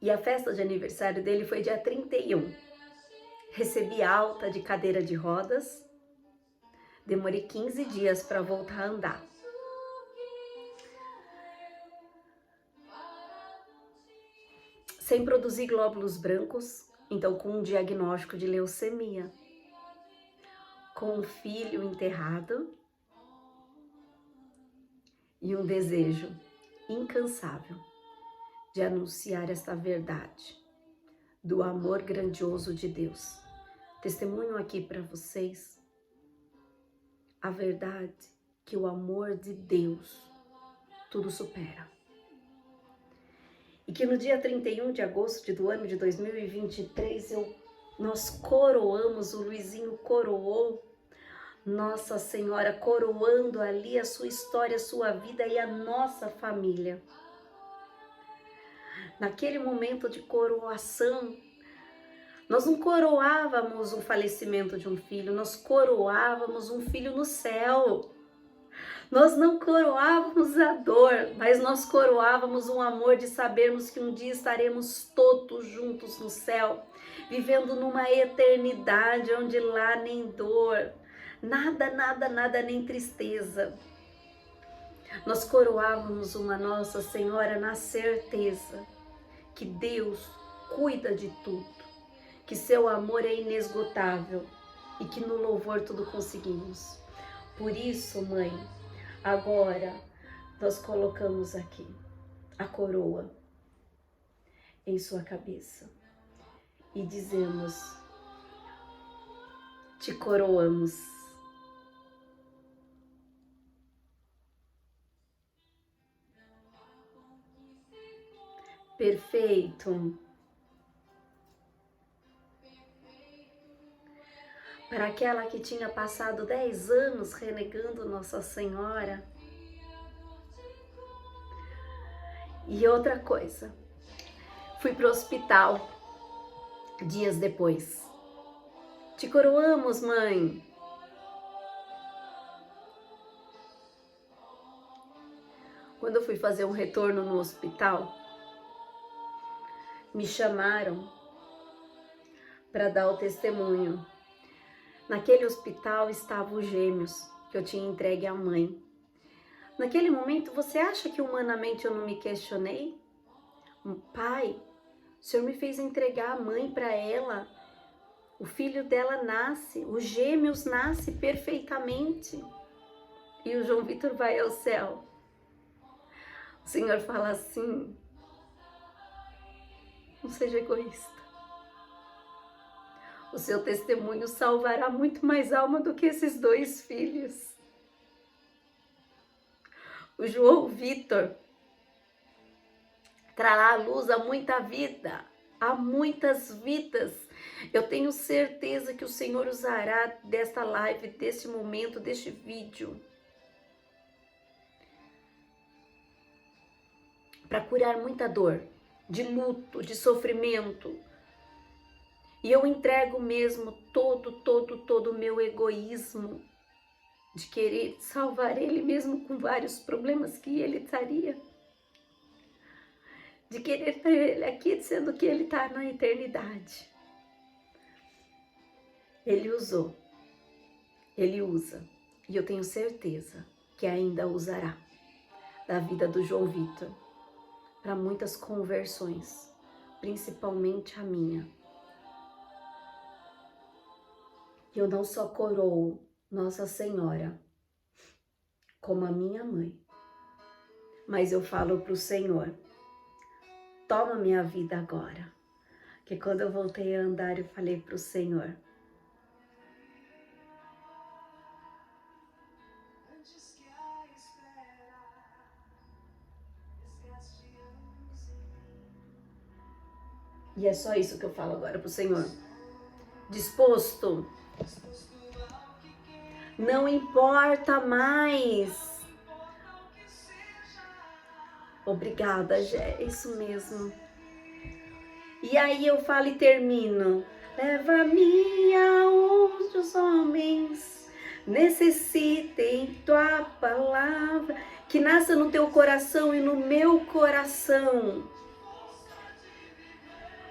E a festa de aniversário dele foi dia 31. Recebi alta de cadeira de rodas. Demorei 15 dias para voltar a andar. Sem produzir glóbulos brancos, então com um diagnóstico de leucemia. Com um filho enterrado e um desejo incansável de anunciar esta verdade do amor grandioso de Deus. Testemunho aqui para vocês a verdade que o amor de Deus tudo supera. E que no dia 31 de agosto do ano de 2023 eu Nós coroamos, o Luizinho coroou Nossa Senhora, coroando ali a sua história, a sua vida e a nossa família. Naquele momento de coroação, nós não coroávamos o falecimento de um filho, nós coroávamos um filho no céu. Nós não coroávamos a dor, mas nós coroávamos um amor de sabermos que um dia estaremos todos juntos no céu, vivendo numa eternidade onde lá nem dor, nada, nada, nada, nem tristeza. Nós coroávamos uma Nossa Senhora na certeza que Deus cuida de tudo, que seu amor é inesgotável e que no louvor tudo conseguimos. Por isso, mãe, agora nós colocamos aqui a coroa em sua cabeça e dizemos: te coroamos. Perfeito. Para aquela que tinha passado 10 anos renegando Nossa Senhora. E outra coisa, fui para o hospital dias depois. Te coroamos, mãe. Quando eu fui fazer um retorno no hospital, me chamaram para dar o testemunho. Naquele hospital estavam os gêmeos que eu tinha entregue à mãe. Naquele momento, você acha que humanamente eu não me questionei? Pai, o Senhor me fez entregar a mãe para ela. O filho dela nasce, os gêmeos nascem perfeitamente. E o João Vitor vai ao céu. O Senhor fala assim: não seja egoísta. O seu testemunho salvará muito mais alma do que esses 2 filhos. O João Vitor trará à luz a muita vida, a muitas vidas. Eu tenho certeza que o Senhor usará desta live, deste momento, deste vídeo, para curar muita dor, de luto, de sofrimento. E eu entrego mesmo todo o meu egoísmo de querer salvar ele mesmo com vários problemas que ele estaria. De querer ter ele aqui, sendo que ele está na eternidade. Ele usou, ele usa, e eu tenho certeza que ainda usará da vida do João Vitor para muitas conversões, principalmente a minha. Eu não só coroo Nossa Senhora como a minha mãe, mas eu falo para o Senhor: toma minha vida agora. Que quando eu voltei a andar, eu falei para o Senhor: e é só isso que eu falo agora para o Senhor. Disposto. Não importa mais. Obrigada, Gé. Isso mesmo. E aí eu falo e termino: leva-me aonde os homens necessitem tua palavra, que nasça no teu coração e no meu coração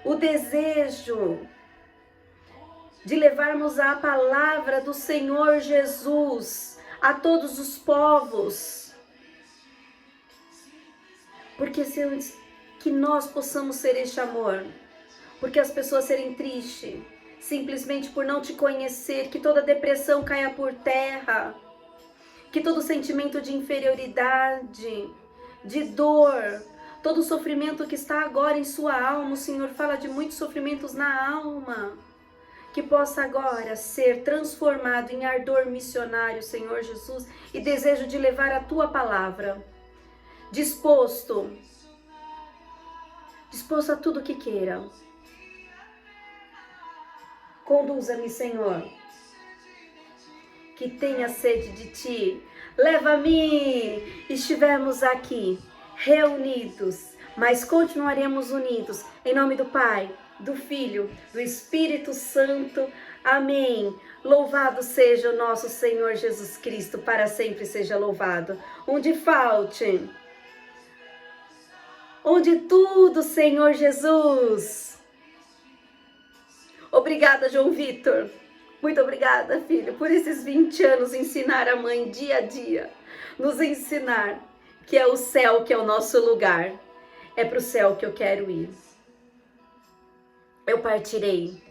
o desejo de levarmos a palavra do Senhor Jesus a todos os povos. Porque que nós possamos ser este amor. Porque as pessoas serem tristes, simplesmente por não te conhecer, que toda depressão caia por terra. Que todo sentimento de inferioridade, de dor, todo sofrimento que está agora em sua alma, o Senhor fala de muitos sofrimentos na alma, que possa agora ser transformado em ardor missionário, Senhor Jesus, e desejo de levar a tua palavra, disposto a tudo que queira. Conduza-me, Senhor, que tenha sede de Ti. Leva-me. Estivemos aqui reunidos, mas continuaremos unidos. Em nome do Pai, do Filho, do Espírito Santo. Amém. Louvado seja o nosso Senhor Jesus Cristo, para sempre seja louvado. Onde falte, onde tudo, Senhor Jesus. Obrigada, João Vitor. Muito obrigada, filho, por esses 20 anos ensinar a mãe dia a dia. Nos ensinar que é o céu que é o nosso lugar. É para o céu que eu quero ir. Eu partirei